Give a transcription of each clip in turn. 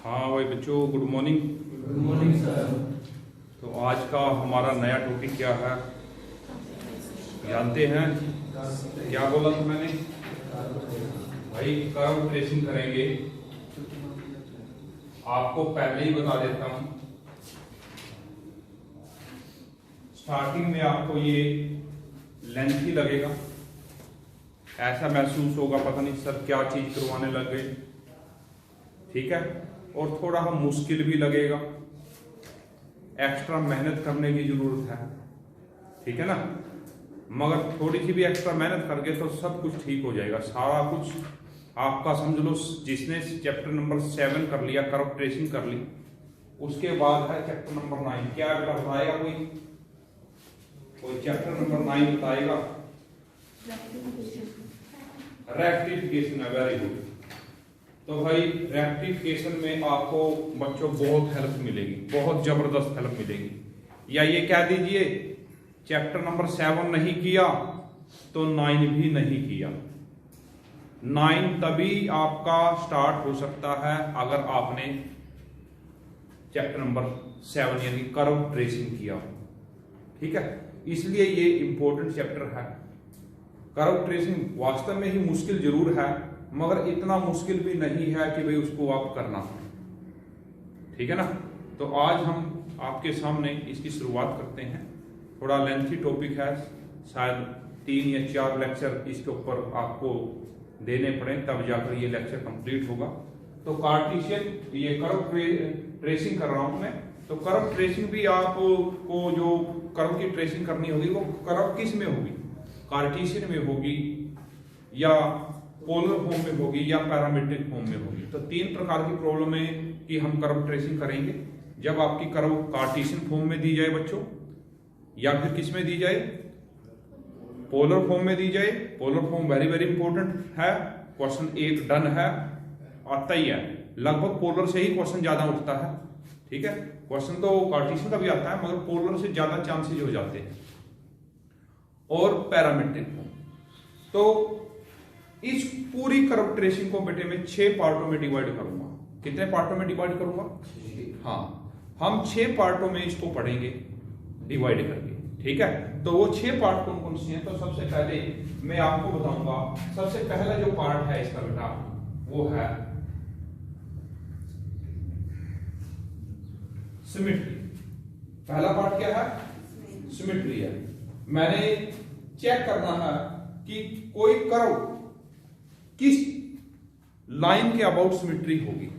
हाँ भाई बच्चों, good morning. Good morning sir. तो आज का हमारा नया टॉपिक क्या है जानते हैं? क्या बोला था मैंने भाई? कर्व ट्रेसिंग करेंगे। आपको पहले ही बता देता हूं, स्टार्टिंग में आपको ये लेंथी लगेगा, ऐसा महसूस होगा पता नहीं सर क्या चीज करवाने लग गए, ठीक है। और थोड़ा हम मुश्किल भी लगेगा, एक्स्ट्रा मेहनत करने की जरूरत है, ठीक है ना। मगर थोड़ी सी भी एक्स्ट्रा मेहनत करके तो सब कुछ ठीक हो जाएगा, सारा कुछ आपका समझ लो। जिसने चैप्टर नंबर 7 कर लिया, कर्व ट्रेसिंग कर ली, उसके बाद है चैप्टर नंबर 9। क्या बताएगा कोई चैप्टर नंबर 9 बताएगा? रेक्टिफिकेशन है, वेरी गुड। तो भाई रेक्टिफिकेशन में आपको बच्चों बहुत हेल्प मिलेगी, बहुत जबरदस्त हेल्प मिलेगी। या ये कह दीजिए चैप्टर नंबर 7 नहीं किया तो 9 भी नहीं किया। 9 तभी आपका स्टार्ट हो सकता है अगर आपने चैप्टर नंबर 7 यानी कर्व ट्रेसिंग किया, ठीक है। इसलिए ये इंपॉर्टेंट चैप्टर है। कर्व ट्रेसिंग वास्तव में ही मुश्किल जरूर है, मगर इतना मुश्किल भी नहीं है कि भाई उसको आप करना, ठीक है ना। तो आज हम आपके सामने इसकी शुरुआत करते हैं। थोड़ा लेंथी टॉपिक है, शायद 3 या 4 लेक्चर इसके ऊपर आपको देने पड़े, तब जाकर ये लेक्चर कंप्लीट होगा। तो कार्टेशियन ये कर्व ट्रेसिंग कर रहा हूं मैं, तो कर्व ट्रेसिंग भी आपको जो कर्व की ट्रेसिंग करनी होगी वो कर्व किस में होगी? कार्टेशियन में होगी या पोलर फॉर्म में होगी या पैरामीट्रिक फॉर्म में होगी। तो 3 प्रकार की प्रॉब्लम है कि हम कर्व ट्रेसिंग करेंगे। जब आपकी कर्व कार्टेशियन फॉर्म में दी जाए बच्चों, या फिर किस में दी जाए? पोलर फॉर्म में दी जाए। Polar form very very important है। क्वेश्चन 1 डन है, आता ही है, लगभग पोलर से ही क्वेश्चन ज्यादा उठता है, ठीक है। क्वेश्चन तो कार्टेशियन का भी आता है, मगर पोलर से ज्यादा चांसेस हो जाते हैं। और पैरामीट्रिक फॉर्म। तो इस पूरी कर्व ट्रेसिंग को बेटे मैं 6 पार्टों में डिवाइड करूंगा। कितने पार्टों में डिवाइड करूंगा? हाँ, हम 6 पार्टों में इसको पढ़ेंगे डिवाइड करके, ठीक है। तो वो 6 पार्ट कौन कौन से हैं? तो सबसे पहले मैं आपको बताऊंगा, सबसे पहला जो पार्ट है इसका बेटा वो है सिमेट्री। पहला पार्ट क्या है? सिमेट्री है। मैंने चेक करना है कि कोई कर्व किस लाइन के अबाउट सिमेट्री होगी,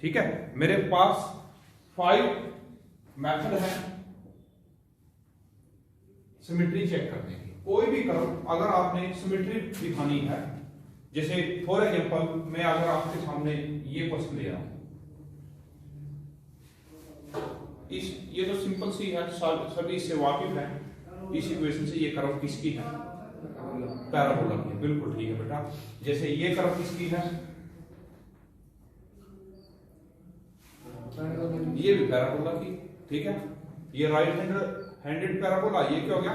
ठीक है। मेरे पास 5 मेथड है सिमेट्री चेक करने की। कोई भी कर्व अगर आपने सिमेट्री दिखानी है, जैसे फॉर एग्जांपल मैं अगर आपके सामने ये क्वेश्चन ले रहा हूं, ये तो सिंपल सी है, सभी इससे वाकिफ है। इस इक्वेशन से ये कर्व किसकी है? पैराबोला की। बिल्कुल ठीक है बेटा। जैसे ये कर्व किसकी है? ये भी पैराबोला की, ठीक है। ये राइट हैंडेड पैराबोला, ये क्या हो गया?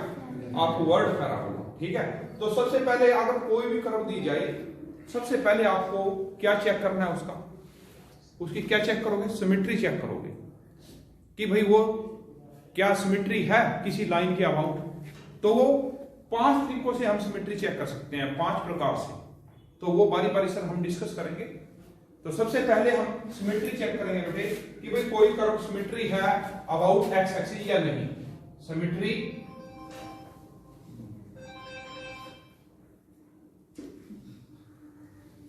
अपवर्ड पैराबोला, ठीक है। तो सबसे पहले अगर कोई भी कर्व दी जाए, सबसे पहले आपको क्या चेक करना है? उसकी क्या चेक करोगे? सिमेट्री चेक करोगे कि भाई वो क्या सिमेट्री है किसी लाइन के अबाउट। तो वो 5 तरीकों से हम सिमेट्री चेक कर सकते हैं, 5 प्रकार से। तो वो बारी बारी से हम डिस्कस करेंगे। तो सबसे पहले हम सिमेट्री चेक करेंगे बेटे कि भाई कोई कर्व सिमेट्री है अबाउट एक्स एक्सिस या नहीं। सिमेट्री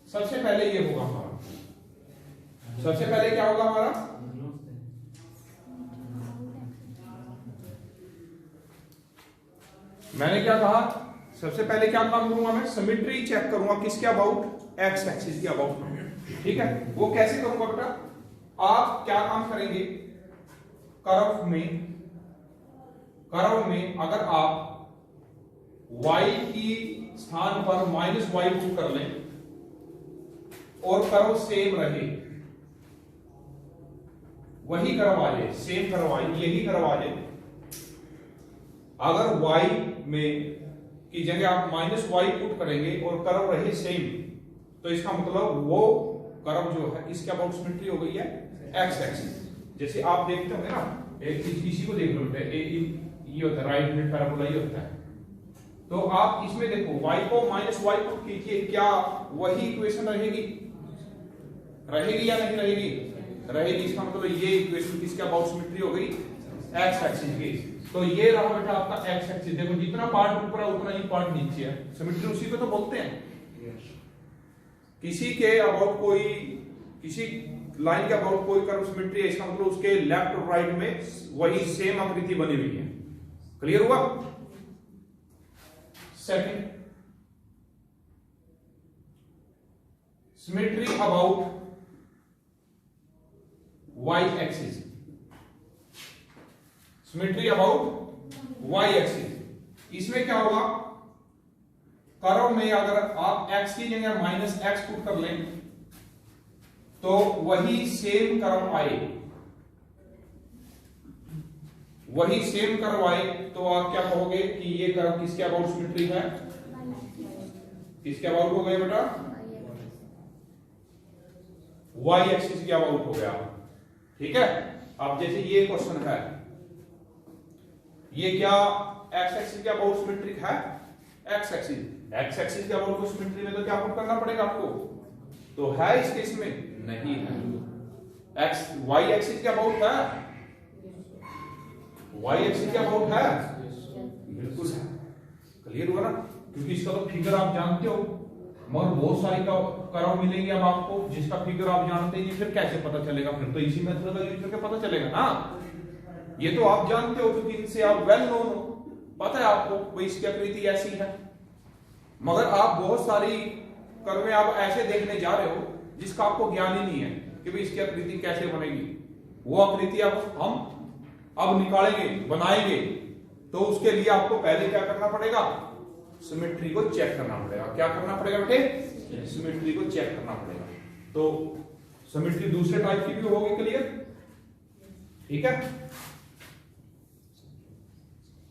सबसे पहले ये होगा हमारा, सबसे पहले क्या होगा हमारा? मैंने क्या कहा? सबसे पहले क्या काम करूंगा मैं? सिमेट्री चेक करूंगा किसके अबाउट? एक्स एक्सिस के अबाउट, ठीक है। वो कैसे करूंगा बेटा? आप क्या काम करेंगे? कर्व में अगर आप y की स्थान पर -y पुट कर लें और कर्व सेम रहे, वही कर्व आ जाए, सेम कर्व आ जाए, यही कर्व आ जाए। अगर y में की जगह आप -y पुट करेंगे और कर्व रहे सेम, तो इसका मतलब वो कर्व जो है इसके अबाउट सिमेट्री हो गई है x एक्सिस। जैसे आप देखते होंगे ना, इसी को देख लो बेटा, ये होता है राइट हैंड पैराबोला, ये होता है। तो आप इसमें देखो y को -y पुट कीजिए, क्या वही इक्वेशन रहेगी? रहेगी या नहीं रहेगी? रहेगी। इसका मतलब ये इक्वेशन किसके अबाउट सिमेट्री हो गई? x एक्सिस की। तो ये रहा बेटा आपका x एक्सिस। देखो जितना पार्ट ऊपर है उतना ही पार्ट नीचे है, सिमेट्री उसी को तो बोलते हैं। किसी के अबाउट कोई, किसी लाइन के अबाउट कोई कर्व सिमेट्री है, इसका मतलब उसके लेफ्ट और राइट में वही सेम आकृति बनी हुई है। क्लियर हुआ? Second, symmetry about y axis. Symmetry about y axis, इसमें क्या होगा? कर्व में अगर आप x की जगह -x पुट कर लें तो वही सेम कर्व आए, वही सेम कर्व आए, तो आप क्या कहोगे कि ये कर्व किसके अबाउट सिमेट्री है? किसके अबाउट हो गया बेटा? y एक्सिस के अबाउट हो गया। ठीक है। अब जैसे ये क्वेश्चन है, ये क्या x एक्सिस के अबाउट सिमेट्रिक है? x एक्सिस के अबाउट को सिमेट्री में तो क्या पुट करना पड़ेगा आपको? तो है इस केस में नहीं है। y एक्सिस के अबाउट है? y एक्सिस के अबाउट है? बिल्कुल है। क्लियर हुआ ना? क्योंकि इसका तो फिगर आप जानते हो, मगर बहुत सारी कर्व मिलेंगे अब आपको जिसका फिगर आप जानते नहीं, फिर कैसे पता चलेगा? फिर तो इसी मेथड का यूज करके पता चलेगा ना। ये तो आप जानते हो क्योंकि इनसे आप वेल नोन हो, पता है आपको भाई इसकी आकृति ऐसी है। मगर आप बहुत सारी कर्वें आप ऐसे देखने जा रहे हो जिसका आपको ज्ञान ही नहीं है कि भाई इसकी आकृति कैसे बनेगी। वो आकृति हम अब निकालेंगे, बनाएंगे, तो उसके लिए आपको पहले क्या करना पड़ेगा? सिमेट्री को चेक करना पड़ेगा। क्या करना पड़ेगा बेटे? सिमेट्री को चेक करना पड़ेगा। तो सिमेट्री दूसरे टाइप की भी होगी। क्लियर? ठीक है।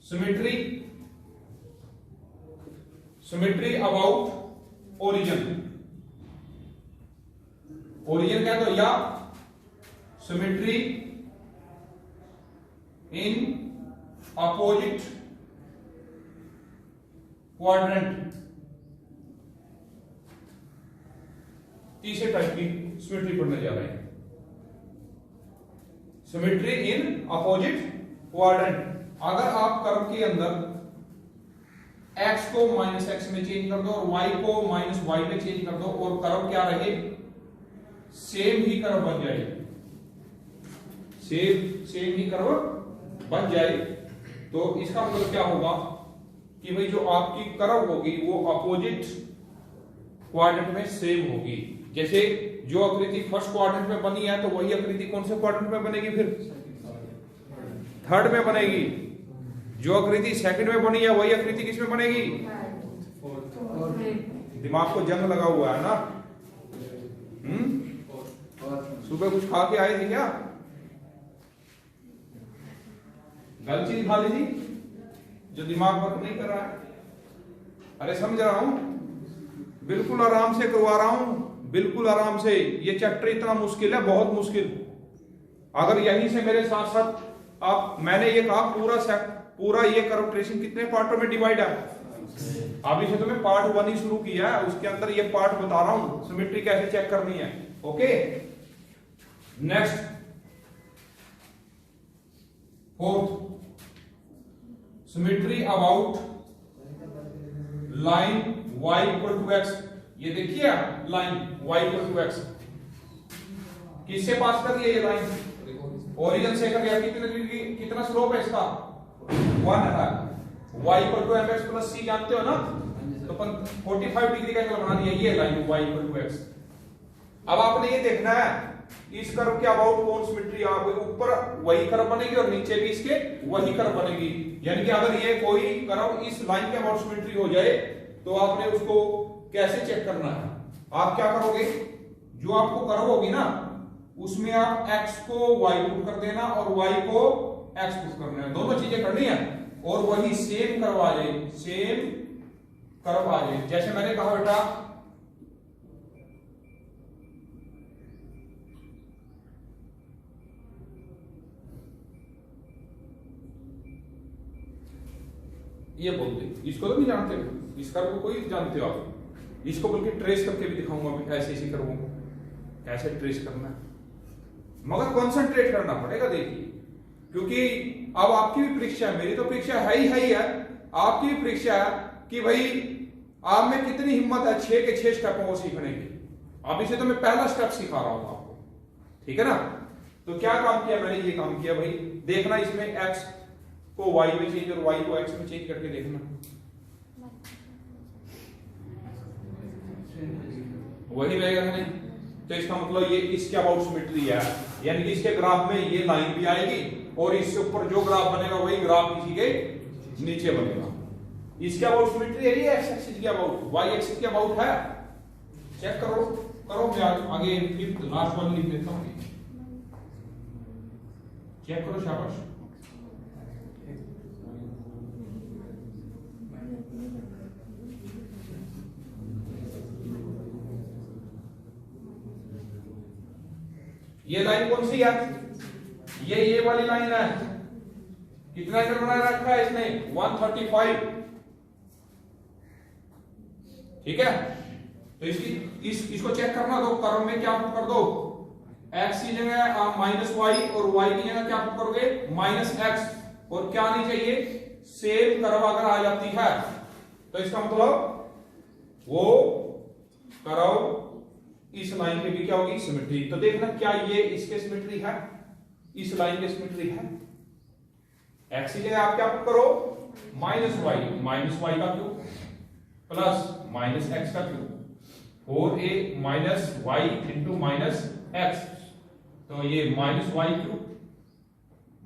Symmetry, symmetry about origin. Origin क्या तो या सिमेट्री इन अपोजिट क्वाड्रेंट। तीसरे टाइप की सिमेट्री पढ़ने जा रहे हैं, सिमेट्री इन अपोजिट क्वाड्रेंट। अगर आप कर्व के अंदर x को -x में चेंज कर दो और y को -y में चेंज कर दो और कर्व क्या रहे? सेम ही कर्व बन जाए, सेम ही कर्व बन जाए, तो इसका मतलब क्या होगा कि भाई जो आपकी कर्व होगी वो अपोजिट क्वाड्रेंट में सेम होगी। जैसे जो आकृति फर्स्ट क्वाड्रेंट में बनी है तो वही आकृति कौन से क्वाड्रेंट में बनेगी? फिर थर्ड में बनेगी। जो आकृति सेकंड में बनी है वही आकृति किस में बनेगी? दिमाग को जंग लगा हुआ है ना? सुबह कुछ खा के आए थे क्या? गलत चीज खा ली थी जो दिमाग वर्क नहीं कर रहा है? अरे समझ रहा हूं, बिल्कुल आराम से करवा रहा हूं, बिल्कुल आराम से। ये चैप्टर इतना मुश्किल है, बहुत मुश्किल। अगर यहीं से मेरे साथ साथ आप, मैंने ये कहा पूरा ये कर्व ट्रेसिंग कितने पार्टों में डिवाइड है? अभी से तो मैं पार्ट 1 ही शुरू किया है, उसके अंदर ये पार्ट बता रहा हूं सिमेट्री कैसे चेक करनी है। Okay, next fourth, symmetry about line y equal to x। ये देखिए line y equal to x किससे पास कर रही है? ये लाइन ओरिजिन से कर रही है। कितना स्लोप है इसका? 1 है। y equal to mx plus c जानते हो ना? तो 45 डिग्री का एंगल बना दिया ये line y equal to x। अब आपने ये देखना है इस कर्व के अबाउट कौन सिमेट्री आ गई? ऊपर वही कर्व बनेगी और नीचे भी इसके वही कर्व बनेगी। यानी कि अगर ये कोई कर्व इस लाइन के अबाउट सिमेट्री हो जाए तो आपने उसको कैसे चेक करना है? आप क्या करोगे? जो आपको कर्व होगी ना उसमें आप x को y पुट कर देना और y को x पुट करना है, दोनों चीजें करनी है और वही सेम कर्व आ जाए, सेम कर्व आ जाए। जैसे मैंने कहा बेटा ये बोलते, इसको तो नहीं जानते, इस कर्व को कोई जानते हो आप, इसको बल्कि ट्रेस करके भी दिखाऊंगा ऐसे ऐसे कर्वों को कैसे ट्रेस करना है, मगर कंसंट्रेट करना पड़ेगा। देखिए क्योंकि अब आपकी भी परीक्षा है, मेरी तो परीक्षा है ही है, आपकी भी परीक्षा है कि भाई आप में कितनी हिम्मत है 6 के 6 स्टेपों को सीखने की। अब इसे तो मैं पहला स्टेप सिखा रहा हूं आपको, ठीक है ना। तो क्या काम किया मैंने, ये काम किया भाई, देखना इसमें x को y में चेंज और y को x में चेंज करके देखना, वही रहेगा नहीं। तो इसका मतलब ये इसके अबाउट सिमेट्री है, यानी कि इसके ग्राफ में ये लाइन भी आएगी और इससे ऊपर जो ग्राफ बनेगा वही ग्राफ इसी के नीचे बनेगा। इसके अबाउट सिमेट्री है, ये एक्स एक्सिस के अबाउट, वाई एक्सिस के अबाउट है। चेक करो करो, मैं आगे फिफ्थ लास्ट वन लिख देता हूं, चेक करो, शाबाश। ये लाइन कौन सी है, ये वाली लाइन है। कितना एंगल बना रखा है इसने, 135, ठीक है। तो इसको चेक करना दो, कर्व में क्या पुट कर दो, x की जगह आप -y और y की जगह क्या पुट करोगे -x, और क्या नहीं चाहिए, सेम कर्व अगर आ जाती है तो इसका मतलब वो कर्व इस लाइन के भी क्या होगी, सिमेट्री। तो देखना क्या ये इसके सिमेट्री है, इस लाइन के सिमेट्री है। x की जगह आप क्या पुट करो, -y का क्यूब प्लस -x का cube, 4a -y into -x, तो ये -y cube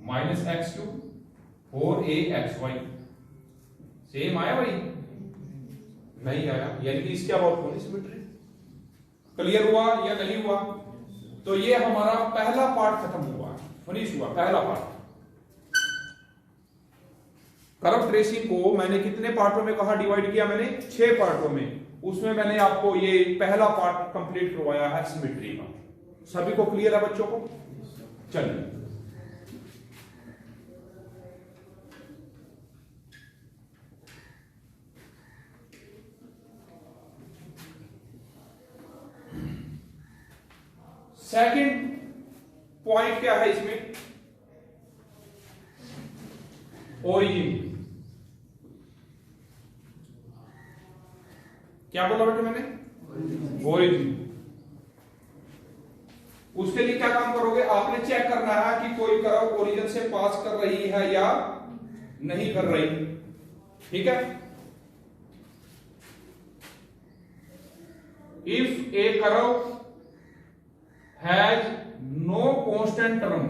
-x cube 4axy, same आया भाई, नहीं आया, यानी कि इसके अबाउट कौन सिमेट्री। क्लियर हुआ या नहीं हुआ। तो ये हमारा पहला पार्ट खत्म हुआ, फिनिश हुआ पहला पार्ट। कर्व ट्रेसिंग को मैंने कितने पार्टों में कहा डिवाइड किया, मैंने 6 पार्टों में, उसमें मैंने आपको ये पहला पार्ट कंप्लीट करवाया है सिमेट्री का। सभी को क्लियर है बच्चों को, चलिए सेकंड पॉइंट क्या है इसमें, ओरिजिन। क्या बोला बेटे मैंने, ओरिजिन। उसके लिए क्या काम करोगे, आपने चेक करना है कि कोई कर्व ओरिजिन से पास कर रही है या नहीं कर रही, ठीक है। If a curve has no constant term,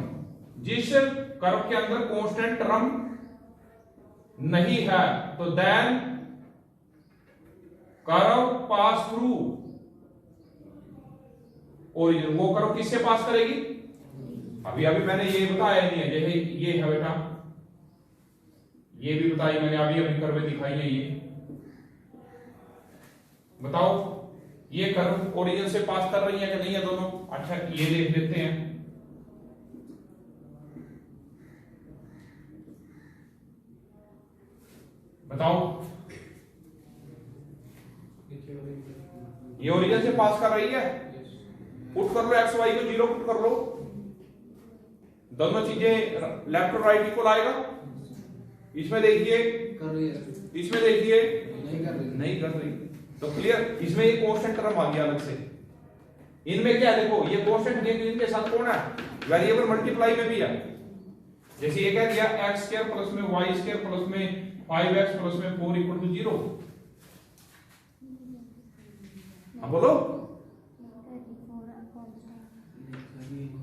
जिस कर्व के अंदर कांस्टेंट टर्म नहीं है, तो then curve pass through origin. वो कर्व किससे पास करेगी, अभी अभी मैंने ये बताया नहीं है, जैसे ये है बेटा, ये भी बताई मैंने, अभी अभी कर्व दिखाई है, ये बताओ ये कर्व ओरिजिन से पास कर रही है कि नहीं है दोनों। अच्छा ये देख लेते हैं, बताओ ये ओरिजिन से पास कर रही है, पुट कर लो एक्स वाई को 0 पुट कर लो, दोनों चीजें लेफ्ट और राइट इक्वल आएगा। इसमें देखिए कर रही है, इसमें देखिए नहीं कर रही, तो क्लियर। इसमें ये कांस्टेंट टर्म आ गया अलग से, इनमें क्या देखो ये कांस्टेंट है, इनके साथ कौन है, वेरिएबल मल्टीप्लाई में भी है। जैसे ये कह दिया x² प्लस में y² प्लस में 5x प्लस में 4 इक्वल टू 0। अब बोलो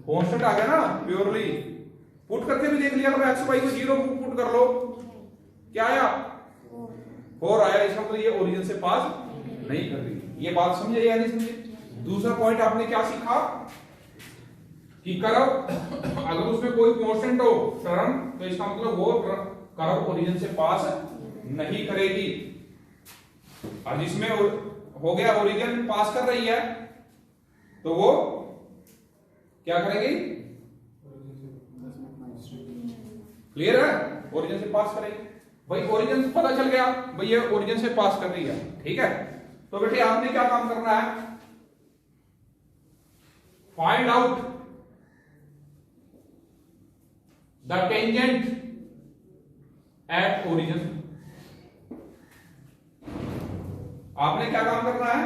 कांस्टेंट आ गया ना प्योरली, पुट करके भी देख लिया करो, x y को 0 पुट कर लो, क्या आया 4 आया। इसका मतलब ये ओरिजिन से पास नहीं कर रही। ये बात समझे या नहीं समझे, दूसरा पॉइंट आपने क्या सीखा कि कर्व अगर उसमें कोई कांस्टेंट हो टर्म तो इसका मतलब वो कर्व ओरिजिन से पास नहीं करेगी, और जिसमें हो गया ओरिजिन पास कर रही है तो वो क्या करेगी, क्लियर है, ओरिजिन से पास करेगी। भाई ओरिजिन से पता चल गया भाई ये ओरिजिन से पास कर रही है, ठीक है। तो बेटे आपने क्या काम करना है, find out the tangent at origin. आपने क्या काम करना है,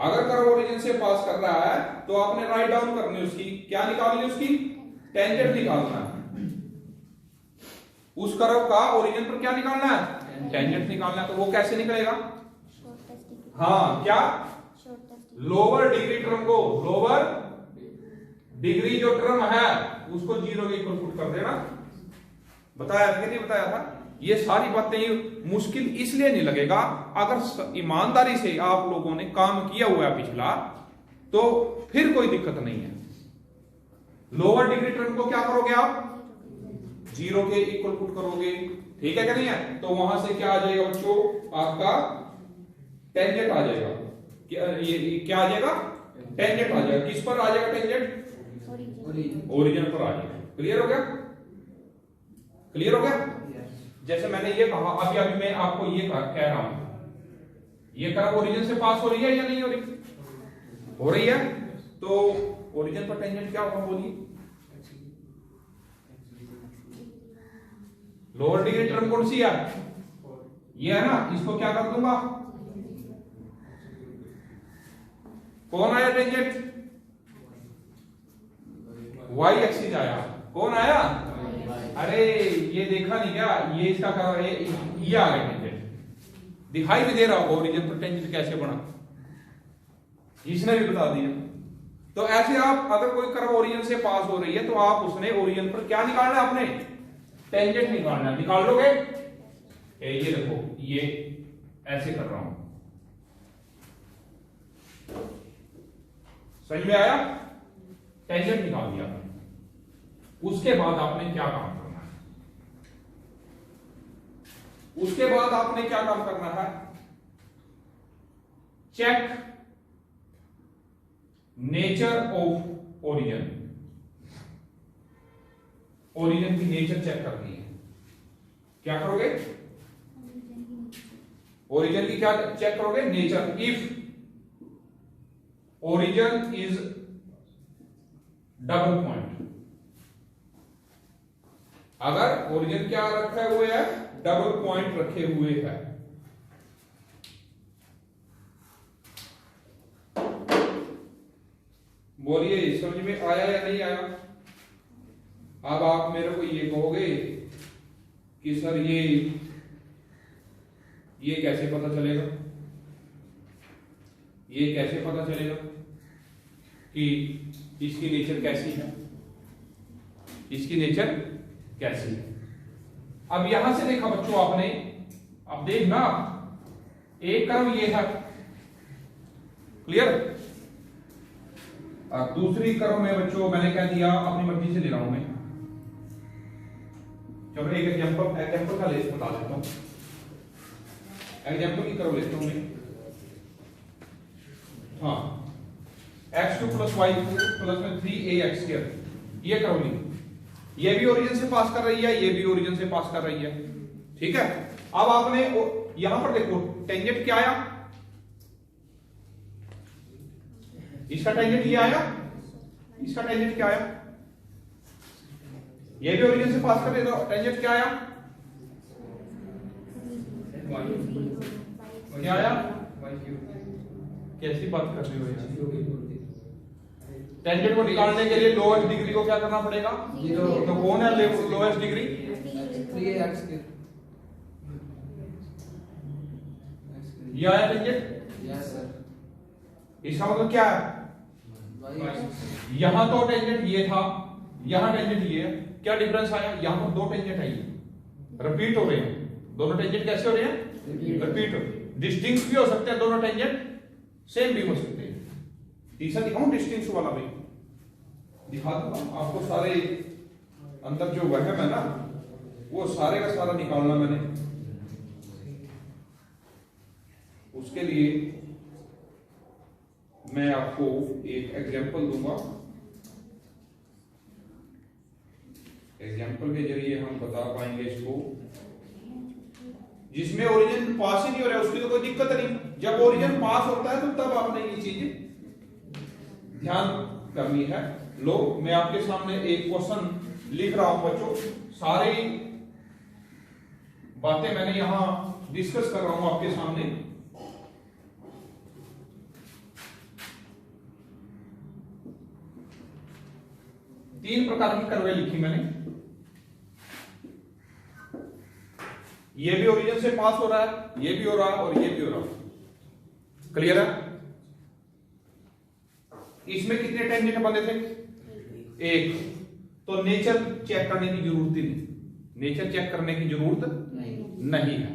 अगर कर्व ओरिजिन से पास कर रहा है तो आपने राइट डाउन करनी, उसकी क्या निकालनी, उसकी टेंजेंट निकालना है। उस कर्व का ओरिजिन पर क्या निकालना है, टेंजेंट निकालना है। तो वो कैसे निकलेगा, हाँ क्या, लोअर डिग्री टर्म को, लोअर डिग्री जो टर्म है उसको 0 के इक्वल पुट कर देना। बताया था कि नहीं बताया था। ये सारी बातें मुश्किल इसलिए नहीं लगेगा, अगर ईमानदारी से आप लोगों ने काम किया हुआ है पिछला तो फिर कोई दिक्कत नहीं है। लोअर डिग्री टर्म को क्या करोगे आप, 0 के इक्वल पुट करोगे, ठीक है क्या नहीं है। तो वहां से क्या आ जाएगा बच्चों, आपका टेंजेंट आ जाएगा, ये क्या आ जाएगा, टेंजेंट आ जाएगा। किस पर आ जाएगा टेंजेंट, ओरिजिन पर आ जाएगा। क्लियर हो गया, क्लियर हो गया। जैसे मैंने ये कहा अभी अभी मैं आपको ये कह रहा हूं, ये कर्व ओरिजिन से पास हो रही है या नहीं हो रही, हो रही है। तो ओरिजिन पर टेंजेंट क्या होगा बोलिए, लोअर डिग्री टर्म कौन सी है, ये है ना, इसको क्या कर दूंगा, कौन आया टेंजेंट, वाई एक्सिस आया, कौन आया, अरे ये देखा नहीं क्या, ये इसका कर्व है, ये आ गया टेंजेंट। दिखाई भी दे रहा होगा ओरिजिन पर टेंजेंट कैसे बना, इसने भी बता दिया। तो ऐसे आप अगर कोई कर्व ओरिजिन से पास हो रही है तो आप उसने ओरिजिन पर क्या निकालना है, आपने टेंजेंट निकालना है। निकाल लोगे, ये देखो ये ऐसे कर रहा हूं, समझ में आया, टेंजेंट निकाल दिया आपने। उसके बाद आपने क्या काम करना है, उसके बाद आपने क्या काम करना है, check nature of origin. Origin की नेचर चेक करनी है। क्या करोगे, ओरिजिन की क्या चेक करोगे, nature. If origin is double point, अगर ओरिजिन क्या रखे हुए है, डबल पॉइंट रखे हुए है, बोलिए समझ में आया या नहीं आया। अब आप मेरे को ये कहोगे कि सर ये कैसे पता चलेगा, ये कैसे पता चलेगा कि इसकी नेचर कैसी है, इसकी नेचर कैसी है। अब यहां से देखा बच्चों आपने, अब देखना एक कर्व ये है, क्लियर। दूसरी कर्व में बच्चों मैंने क्या दिया, अपनी मर्जी से ले रहा हूं मैं। चलो एक एग्जांपल का लेस बता देता हूं, एग्जांपल की कर्व लेता हूं मैं। हाँ, x2 + y2 + 3ax², ये कर्व ली, ये भी ओरिजिन से पास कर रही है, ये भी ओरिजिन से पास कर रही है, ठीक है। अब आपने यहां पर देखो टेंजेंट क्या आया, इसका टेंजेंट ये आया, इसका टेंजेंट क्या आया, ये भी ओरिजिन से पास कर रही है, टेंजेंट क्या आया, क्या आया, कैसी बात कर रहे हो यार। टेंजेंट को निकालने के लिए लोएस्ट डिग्री को क्या करना पड़ेगा, तो कौन है लोएस्ट डिग्री, 3ax²। ये आया टेंजेंट, यस सर। इसका मतलब क्या है, यहां तो टेंजेंट ये था, यहां टेंजेंट ये है, क्या डिफरेंस आया, यहां पर दो टेंजेंट आई, रिपीट हो रहे हैं दोनों टेंजेंट, कैसे हो रहे हैं, रिपीट हो, डिस्टिंक्ट भी हो सकते हैं दोनों टेंजेंट, सेम भी हो सकते हैं, तीसरा दिखाऊं डिस्टेंस वाला भी दिखा दूंगा आपको। सारे अंदर जो वहम है ना वो सारे का सारा निकालना मैंने। उसके लिए मैं आपको एक एग्जांपल दूंगा। एग्जांपल के जरिए हम बता पाएंगे इसको, जिसमें ओरिजिन पास ही नहीं हो रहा है उसकी तो कोई दिक्कत नहीं। जब ओरिजिन पास होता है तो तब आपने ये चीज ध्यान करनी है। लो मैं आपके सामने एक क्वेश्चन लिख रहा हूं बच्चों, सारी बातें मैंने यहां डिस्कस कर रहा हूं आपके सामने। तीन प्रकार की कर्वें लिखी मैंने। ये भी ओरिजिन से पास हो रहा है, ये भी हो रहा है और ये भी हो रहा है। क्लियर है? इसमें कितने टेंजेंट बने थे? एक। तो नेचर चेक करने की जरूरत ही नहीं, नेचर चेक करने की जरूरत नहीं है।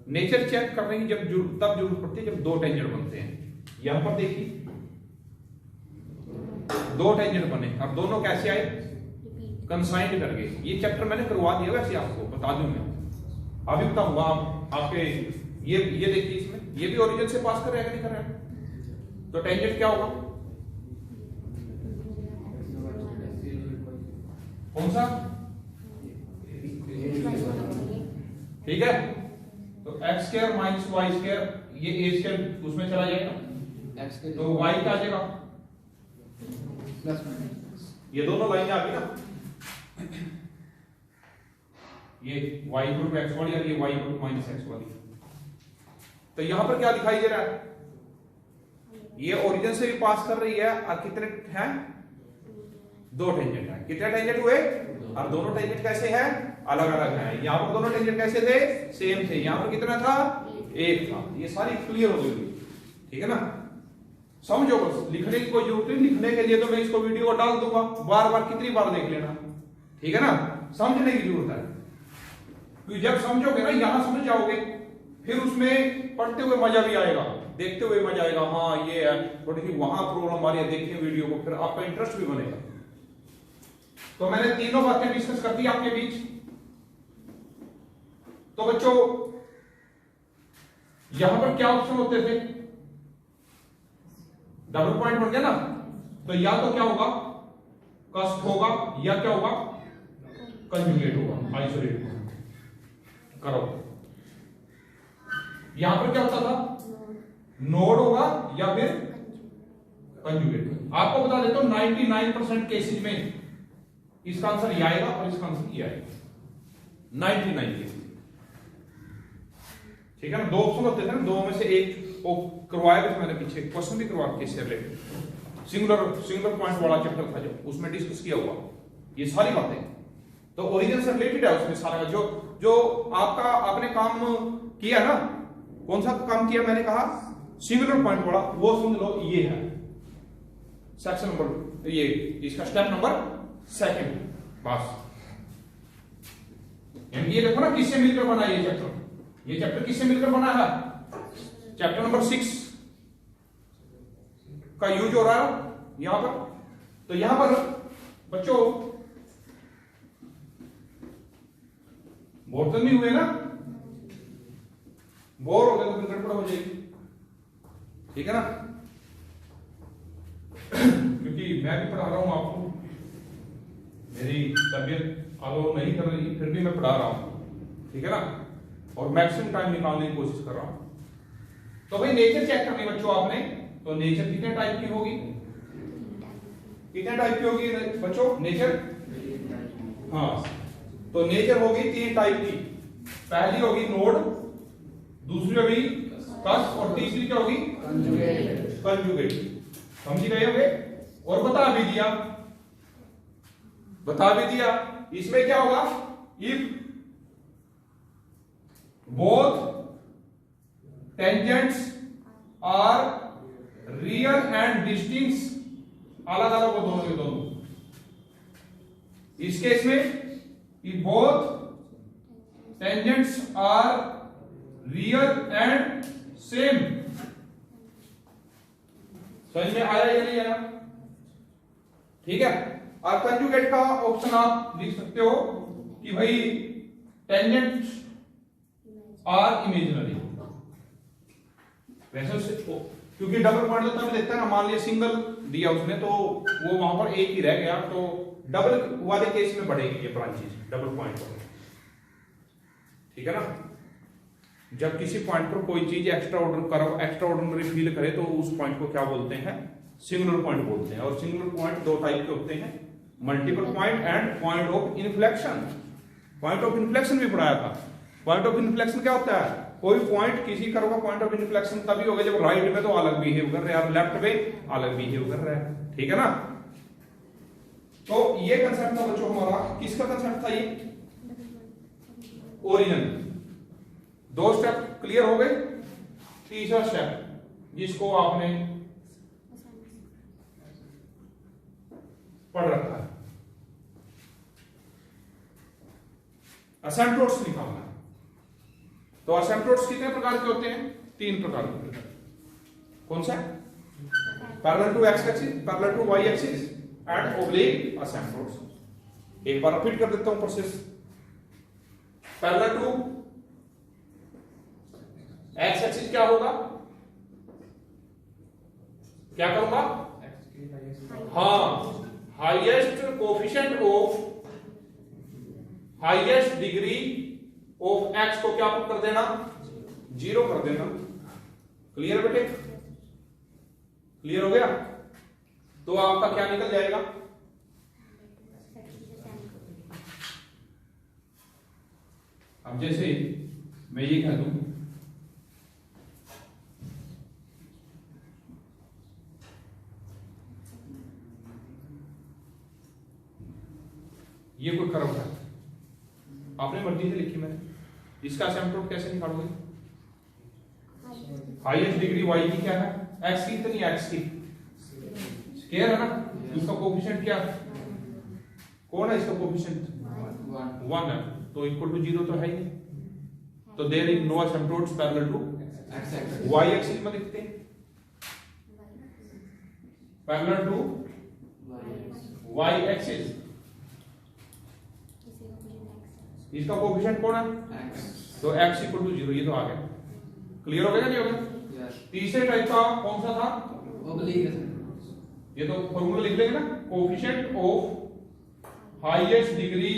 नेचर चेक करने की तब जरूरत पड़ती है जब दो टेंजेंट बनते हैं। यहां पर देखिए दो टेंजेंट बने और दोनों कैसे आए? कंसाइंड करके। ये चैप्टर मैंने करवा दिया वैसे, आपको बता दूं मैं अभी बताऊंगा आपके। ये देखिए इसमें ये भी ओरिजिन से पास कर रहा है कि नहीं कर रहा है? तो टेंजेंट क्या होगा? कौन सा? ठीक है, तो X square minus Y square, ये ए स्क्वायर उसमें चला जाएगा, तो वाई क्या आ जाएगा? ये दोनों लाइनें आ गई ना, ये y इक्वल टू एक्स वाली और ये y equal to minus X वाली। तो यहां पर क्या दिखाई दे रहा है? ये ओरिजिन से भी पास कर रही है और कितने हैं? दो टेंजेंट है। कितने टेंजेंट हुए? और दोनों टेंजेंट कैसे हैं? अलग अलग हैं। यहां पर दोनों टेंजेंट कैसे थे? सेम थे। यहां पर कितना था? एक था। ये सारी क्लियर हो गई, ठीक है ना? समझो बस, लिखने की कोई जरूरत नहीं। लिखने के लिए तो मैं इसको वीडियो को डाल दूंगा, बार बार कितनी बार देख लेना, ठीक है ना? समझने की जरूरत है, क्योंकि जब समझोगे ना यहां समझ जाओगे, फिर उसमें पढ़ते हुए मजा भी आएगा, देखते हुए मजा आएगा। हाँ ये है, थोड़ी सी वहां प्रॉब्लम आ रही है, देखिए वीडियो को, फिर आपका इंटरेस्ट भी बनेगा। तो मैंने तीनों बातें डिस्कस कर दी आपके बीच। तो बच्चों यहां पर क्या ऑप्शन होते थे? डबल पॉइंट बन गया ना, तो या तो क्या होगा? कस्प होगा, या क्या होगा? कंजुगेट होगा, आइसोलेट होगा। करो, यहां पर क्या होता था? नोड होगा या फिर कंजुगेट। आपको बता देता हूं 99% केसेज में इसका आंसर ये आएगा और इसका आंसर ये आएगा। 99 केसेज, ठीक है ना? दो ऑप्शन होते थे ना, दो में से एक वो करवाया भी मैंने पीछे क्वेश्चन भी करवा के इससे रिलेटेड। सिंगुलर पॉइंट वाला चैप्टर था जो, उसमें डिस्कस किया हुआ ये सारी बातें। तो ओरिजिन से रिलेटेड है उसमें सारा, जो आपका आपने काम किया ना, कौन सा काम किया मैंने कहा? सिंगुलर पॉइंट वाला, वो सुन लो। ये है सेक्शन नंबर, ये इसका स्टेप नंबर 2 बस। ये देखो ना किससे मिलकर बना ये चैप्टर। ये चैप्टर किससे मिलकर बना है? चैप्टर नंबर 6 का यूज हो रहा है यहां पर। तो यहां पर बच्चों बोर तो नहीं हुए ना? बोर हो गए तो फिर गड़बड़ हो जाएगी, ठीक है ना? क्योंकि मैं भी पढ़ा रहा हूं आपको, मेरी तबीयत अलाउ नहीं कर रही, फिर भी मैं पढ़ा रहा हूं, ठीक है ना? और मैक्सिमम टाइम निकालने की कोशिश कर रहा हूं। तो भाई नेचर चेक करनी बच्चों आपने, तो नेचर कितने टाइप की होगी? कितने टाइप की होगी बच्चों नेचर? हाँ, तो नेचर होगी 3 टाइप की। पहली होगी नोड, दूसरी होगी कस्प और तीसरी क्या होगी? कंजुगेट। समझ गए होंगे? और बता भी दिया इसमें क्या होगा? If both tangents are real and distinct, अलग अलग वो दोनों के दोनों। इस केस में if both tangents are real and same, समझ में आया या नहीं आया? ठीक है। और कंजुगेट का ऑप्शन आप लिख सकते हो कि भाई टेंजेंट आर इमेजिनरी। वैसे क्योंकि डबल पॉइंट तो तभी देखता है ना, मान लिया सिंगल दिया उसने तो वो वहां पर एक ही रह गया, तो डबल वाले केस में बढ़ेगी ये ब्रांचेस डबल पॉइंट पर। ठीक है ना। जब किसी पॉइंट पर कोई चीज एक्स्ट्रा ऑर्डिनरी फील करे तो उस पॉइंट को क्या बोलते हैं? सिंगुलर पॉइंट बोलते हैं। और सिंगुलर पॉइंट दो टाइप के होते हैं, multiple point and point of inflection. Point of inflection भी पढ़ाया था। पॉइंट ऑफ इन्फ्लेक्शन क्या होता है? कोई पॉइंट किसी कर्व का पॉइंट ऑफ इन्फ्लेक्शन तभी होगा जब राइट में तो अलग बिहेव कर रहा है और लेफ्ट में अलग बिहेव कर रहा है। ठीक है ना। तो ये कंसेप्ट था बच्चों हमारा, किसका कंसेप्ट था ये? ओरिजिन। दो स्टेप क्लियर हो गए। तीसरा स्टेप जिसको आपने पढ़ रखा है, असेंप्टोड्स निकालना है। तो असेंप्टोड्स कितने प्रकार के होते हैं? 3 प्रकार के। कौन सा? Parallel to x axis, parallel to y axis and oblique asymptotes. एक बार रिपीट कर देता हूं process. Parallel to x axis क्या होगा? क्या करूंगा? हाँ, highest coefficient of highest degree of x को क्या कर देना? 0 कर देना। क्लियर बेटे? क्लियर हो गया? तो आपका क्या निकल जाएगा? अब जैसे मैं ये कह दूं ये कोई कर्व है, आपने मर्जी से लिखी मैंने, इसका असेंप्टोड कैसे निकालोगे? हाईएस्ट डिग्री वाई की क्या है? एक्स की, इतनी एक्स की स्क्वायर है ना। इसका कोफिशिएंट क्या? कौन है इसका कोफिशिएंट? 1 है, तो इक्वल टू 0 तो है ही। तो there is no asymptotes parallel to y axis में लिखते हैं, पैरेलल टू वाई एक्सिस। इसका कोफिशिएंट कौन है? तो x इक्वल टू 0, ये तो आ गया। क्लियर हो गया नहीं हो गया? तीसरे टाइप का कौन सा था? ये तो फॉर्मूला लिख लेंगे ना, coefficient of highest degree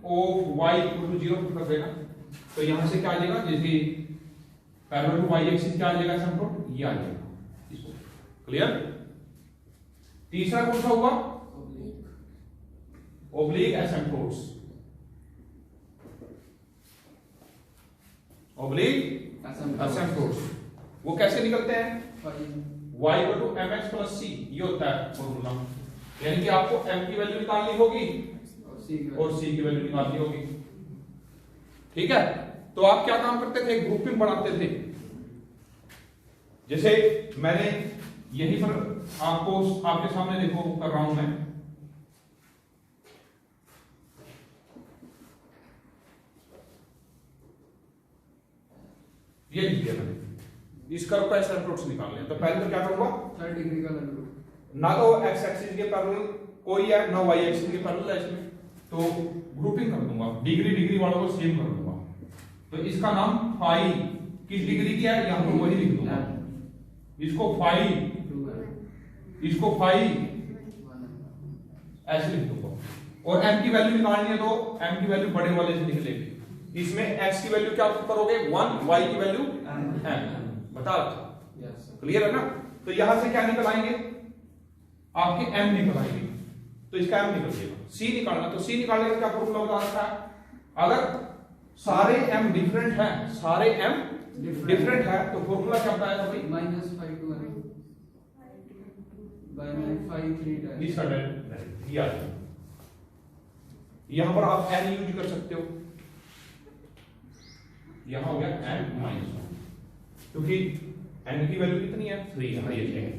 of y equal to 0 कर देना। तो यहां से क्या आ जाएगा? जैसे पैरेलल टू y एक्सिस क्या आ जाएगा? असेंप्टोड ये आ जाएगा। क्लियर? तीसरा कौन सा हुआ? ओब्लिक एसिम्प्टोड्स। ओब्लिक एसिम्प्टोड्स वो कैसे निकलते हैं? y equal to mx plus c, ये होता है फॉर्मूला। यानी कि आपको m की वैल्यू निकालनी होगी और c की वैल्यू निकालनी होगी। ठीक है। तो आप क्या काम करते थे? ग्रुपिंग बनाते थे। जैसे मैंने यही पर आपको आपके सामने देखो कर रहा हूं मैं। ये लिख दिया मैंने, इस कर्व का एसिम्प्टोड्स निकालने हैं। तो पहले तो क्या करूंगा? 3 डिग्री का लंब ना तो x एक्सिस के पैरेलल कोई है ना y एक्सिस के पैरेलल है इसमें, तो ग्रुपिंग कर दूंगा, डिग्री डिग्री वालों को सेम कर दूंगा। तो इसका नाम फाई किस डिग्री की है? यहां पर वही लिख दूंगा। इसको फाई, इसको फाई ऐसे लिख दूंगा। और m की वैल्यू निकालनी है तो m की वैल्यू बड़े वाले से लिख लेंगे। इसमें x की वैल्यू क्या करोगे? 1, y की वैल्यू m। बता रखा? क्लियर है ना। तो यहां से क्या निकल आएंगे? आपके m निकल आएंगे। तो इसका m निकल जाएगा। c निकालना, तो c निकालने का क्या फॉर्मूला बता रखा है? अगर सारे m डिफरेंट हैं, सारे m डिफरेंट है तो फॉर्मूला क्या बताया था भाई? -5 to n by 5 3 इसका डायरेक्ट ये आ जाएगा। यहां पर आप n यूज कर सकते हो। यहां हो गया n -1, क्योंकि n की वैल्यू कितनी है? 3 है। ये है।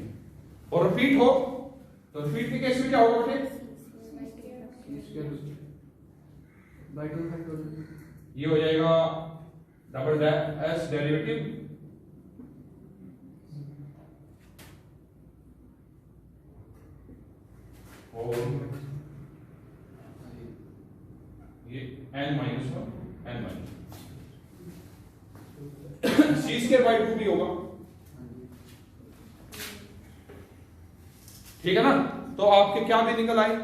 और रिपीट हो तो रिपीट के केस में क्या होगा बेटे? by 2 factorial ये हो जाएगा डबल s डेरिवेटिव और ये n minus 1 n minus C square by 2 भी होगा, ठीक है ना। तो आपके क्या भी निकल आए,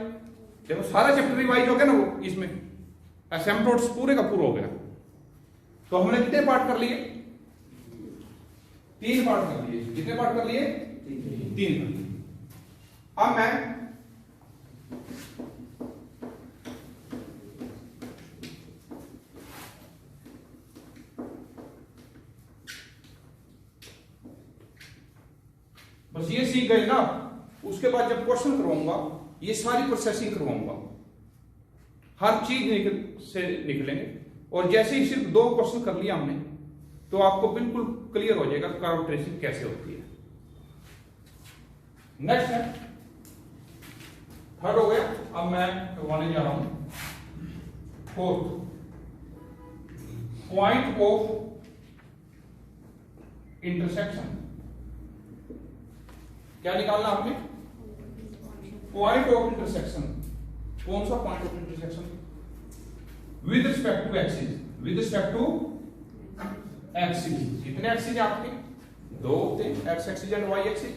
देखो सारा चैप्टर रिवाइज हो गया ना, वो इसमें एसिम्पटोट्स पूरे का पूरा हो गया। तो हमने कितने पार्ट कर लिए, 3 पार्ट कर लिए। कितने पार्ट कर लिए, 3 कर लिए। अब मैं बस ये सीख गए ना, उसके बाद जब क्वेश्चन करवाऊंगा ये सारी प्रोसेसिंग करवाऊंगा, हर चीज निकलेंगे। और जैसे ही सिर्फ 2 क्वेश्चन कर लिया हमने तो आपको बिल्कुल क्लियर हो जाएगा कर्व ट्रेसिंग कैसे होती है। नेक्स्ट है, थर्ड हो गया। अब मैं करवाने जा रहा हूं फोर्थ, पॉइंट ऑफ इंटरसेक्शन। क्या निकालना आपने, पॉइंट ऑफ इंटरसेक्शन। कौन सा point of intersection, with respect to axis, with respect to axis. कितने एक्सिस है आपके, 2 होते हैं, X axis and Y axis.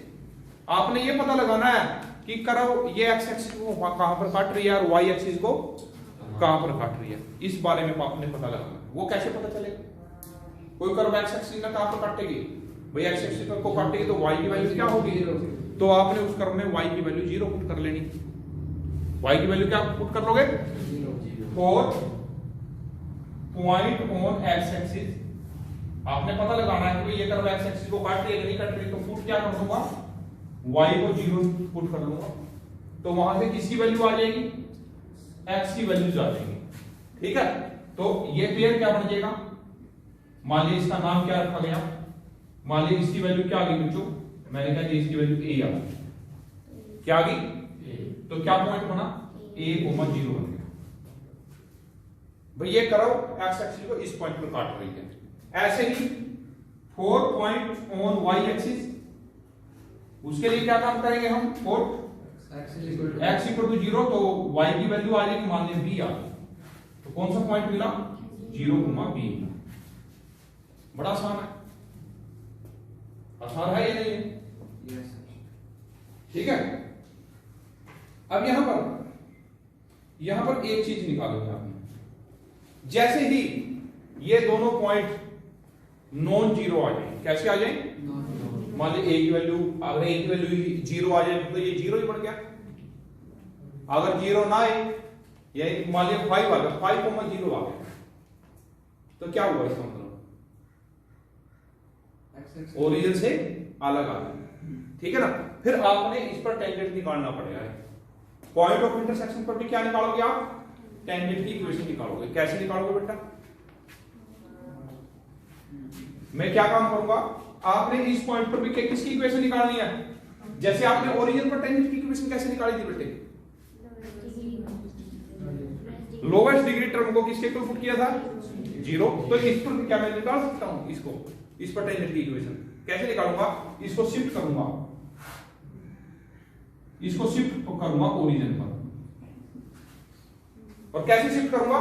आपने ये पता लगाना है कि कर्व ये एक्स एक्सिस को कहां पर काट रही है और वाई एक्सिस को कहां पर काट रही है, इस बारे में आपने पता लगाना है। वो कैसे पता चलेगा, कोई कर्व एक्स एक्सिस ना कहां पर काटेगी, भाई एक्स एक्सिस को काटेगी तो वाई की वैल्यू क्या होगी, तो आपने उस कर्व में वाई की वैल्यू 0 पुट कर लेनी। वाई की वैल्यू क्या पुट कर लोगे, 4 पॉइंट ऑन एक्स एक्सिस। आपने पता लगाना है कि ये कर्व एक्स एक्सिस को काट रही है कि नहीं काट रही, तो पुट क्या कर दूंगा, y को 0 पुट कर लूंगा, तो वहां से किसकी वैल्यू आ जाएगी, x की वैल्यूज आ जाएगी, ठीक है। तो ये पेयर क्या बन जाएगा, मान लीजिए इसका नाम क्या रखा गया, मान लीजिए इसकी वैल्यू क्या आ गई बच्चों, मैंने कहा जी इसकी वैल्यू a आ गई, क्या आ गई, तो क्या पॉइंट बना, a, 0 बन गया। भाई ये कर्व x एक्सिस को इस पॉइंट पर काट रही है। ऐसे ही 4 पॉइंट ऑन y एक्सिस, उसके लिए क्या काम करेंगे हम, 4 x इक्वल टू 0, तो y की वैल्यू आ जाएगी, मान लीजिए b आ गई, तो कौन सा पॉइंट मिला, 0, b। बड़ा आसान है, आसान है ये नहीं है, ठीक है। अब यहां पर एक चीज निकालोगे आपने, जैसे ही ये दोनों पॉइंट नॉन जीरो आ जाए, कैसे आ जाए, मान लीजिए a की वैल्यू, अगर a की वैल्यू 0 आ जाए तो ये 0 ही बन गया। अगर 0 ना आए, या मान लीजिए 5 आ गया, 5,0 आ गया, तो क्या हुआ इसका मतलब, ओरिजिन से अलग आ गया, ठीक है ना। फिर आपने इस पर टेंजेंट निकालना पड़ेगा। पॉइंट ऑफ इंटरसेक्शन पर भी क्या निकालोगे आप, टेंजेंट की इक्वेशन निकालोगे। कैसे निकालोगे बेटा, मैं क्या काम करूंगा, आपने इस पॉइंट पर भी किसकी इक्वेशन निकालनी है, जैसे आपने ओरिजिन पर टेंजेंट की इक्वेशन कैसे निकाली थी बेटे, लोवेस्ट डिग्री टर्म को किसके इक्वल पुट किया था, 0। तो इस पर क्या मैं निकाल सकता हूं इसको, इस पर टेंजेंट की इक्वेशन कैसे निकालूंगा, इसको शिफ्ट करूंगा, इसको शिफ्ट करूंगा ओरिजिन पर। और कैसे शिफ्ट करूंगा,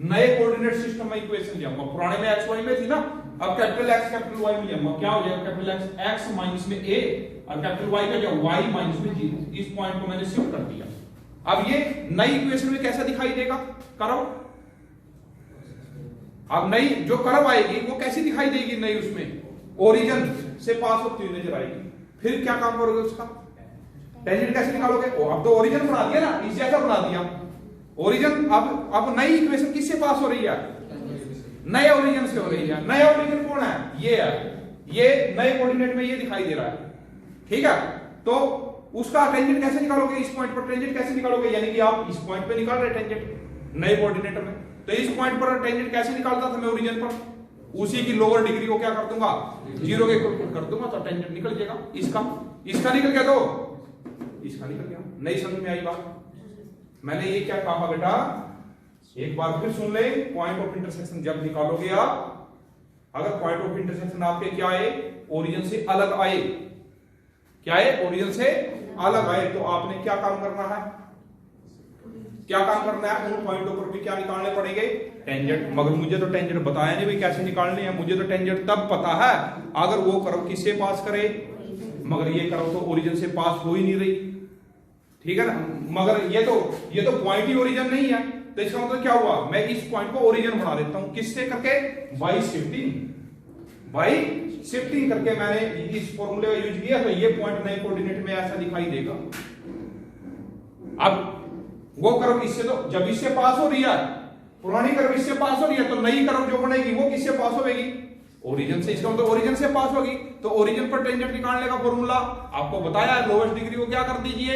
नए कोऑर्डिनेट सिस्टम में इक्वेशन जाऊंगा, पुराने में एक्स वाई में थी ना, अब कैपिटल एक्स कैपिटल वाई में जाऊंगा, क्या हो जाएगा, कैपिटल एक्स एक्स माइनस में a और कैपिटल वाई का क्या, वाई माइनस में 0। इस पॉइंट को मैंने शिफ्ट कर दिया। अब ये नई इक्वेशन में कैसा दिखाई देगा कर्व, अब नई जो कर्व आएगी वो कैसी दिखाई देगी, नई उसमें ओरिजिन से पास होती हुई नजर आएगी। फिर क्या काम करोगे उसका, टेंजेंट कैसे निकालोगे, अब तो ओरिजिन बना दिया ना, इस जैसा बना दिया ओरिजिन। अब नई इक्वेशन किससे पास हो रही है, नए ओरिजिन से हो रही है। नया ओरिजिन कौन है, ये है, ये नए कोऑर्डिनेट में ये दिखाई दे रहा है, ठीक है। तो उसका टेंजेंट कैसे निकालोगे, इस पॉइंट पर टेंजेंट कैसे निकालोगे, यानी कि आप इस पॉइंट पे निकाल रहे टेंजेंट नए कोऑर्डिनेट में, तो इस पॉइंट पर टेंजेंट कैसे निकालता था मैं ओरिजिन पर, उसी की लोअर डिग्री को क्या कर दूंगा, 0 के इक्वल कर दूंगा, तो टेंजेंट निकल जाएगा। इसका निकल गया, तो इसका निकल गया। नई समझ में आई बात, मैंने ये क्या कहा बेटा, एक बार फिर सुन ले, पॉइंट ऑफ इंटरसेक्शन जब निकालोगे आप, अगर पॉइंट ऑफ इंटरसेक्शन आपके क्या आए, ओरिजिन से अलग आए, क्या है, ओरिजिन से अलग आए। तो आपने क्या काम करना है, क्या काम करना है, उन पॉइंटों पर भी क्या निकालने पड़ेंगे, टेंजेंट। मगर मुझे तो टेंजेंट बताया नहीं भाई कैसे निकालने हैं, मुझे तो टेंजेंट तब पता है अगर वो कर्व किससे पास करे, मगर ये कर्व तो ओरिजिन से पास हो ही नहीं रही, ठीक है ना। मगर ये तो पॉइंट ही ओरिजिन नहीं है, तो इसका मतलब क्या हुआ, मैं इस पॉइंट को ओरिजिन बना देता हूं, किससे करके, बाई शिफ्टिंग करके मैंने इस फॉर्मूले का यूज किया, तो ये पॉइंट नए कोऑर्डिनेट में ऐसा दिखाई देगा। अब वो कर्व इससे, तो जब इससे पास हो रही है, पुरानी कर्व इससे पास हो रही है, तो नई कर्व जो बनेगी वो किससे पास होगी, ओरिजिन से। इसका मतलब ओरिजिन से पास होगी, तो ओरिजिन पर टेंजेंट निकालने का फॉर्मूला आपको बताया, लोवेस्ट डिग्री को क्या कर दीजिए,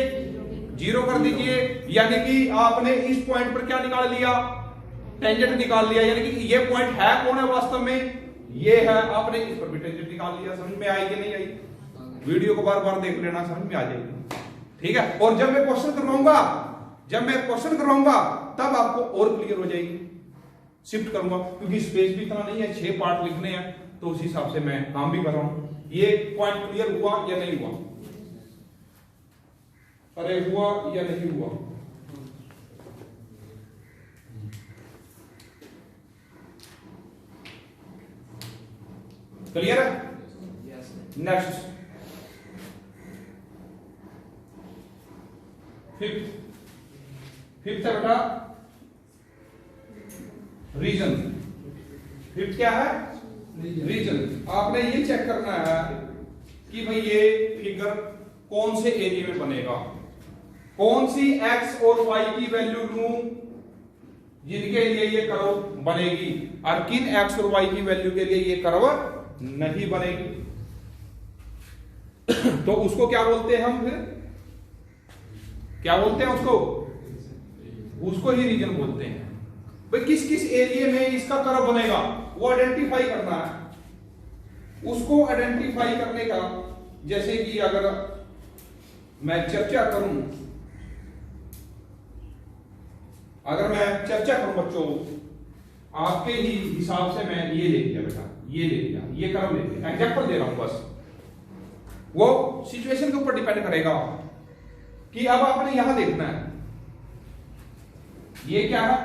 0 कर दीजिए। यानी कि आपने इस पॉइंट पर क्या निकाल लिया, टेंजेंट निकाल लिया। यानी कि ये पॉइंट है कौन है वास्तव में, ये है, आपने इस पर भी टेंजेंट निकाल लिया। समझ में आई कि नहीं आई, वीडियो को बार बार देख लेना, समझ में आ जाएगी, ठीक है। और जब मैं क्वेश्चन करवाऊंगा तब आपको और क्लियर हो जाएगी, शिफ्ट करूंगा, क्योंकि स्पेस भी इतना नहीं है, 6 पार्ट लिखने हैं, तो उस हिसाब से मैं काम भी कर रहा हूं। ये पॉइंट क्लियर हुआ या नहीं हुआ, अरे हुआ या नहीं हुआ, क्लियर है। नेक्स्ट फिफ्थ है बेटा, रीजन। फिफ्थ क्या है, रीजन। आपने ये चेक करना है कि भाई ये फिगर कौन से एरिया में बनेगा, कौन सी एक्स और वाई की वैल्यू लूं जिनके लिए ये कर्व बनेगी, और किन एक्स और वाई की वैल्यू के लिए ये कर्व नहीं बनेगी। तो उसको क्या बोलते हैं हम, फिर क्या बोलते हैं उसको ही रीजन बोलते हैं। भाई किस किस एरिया में इसका कर्व बनेगा वो आइडेंटिफाई करना है। उसको आइडेंटिफाई करने का, जैसे कि अगर मैं चर्चा करूं बच्चों, आपके ही हिसाब से मैं ये ले लिया बेटा, ये ले लिया, ये कर्व ले लिया, एग्जांपल दे रहा हूं बस, वो सिचुएशन के ऊपर डिपेंड करेगा कि अब आपने यहां देखना है, ये क्या है,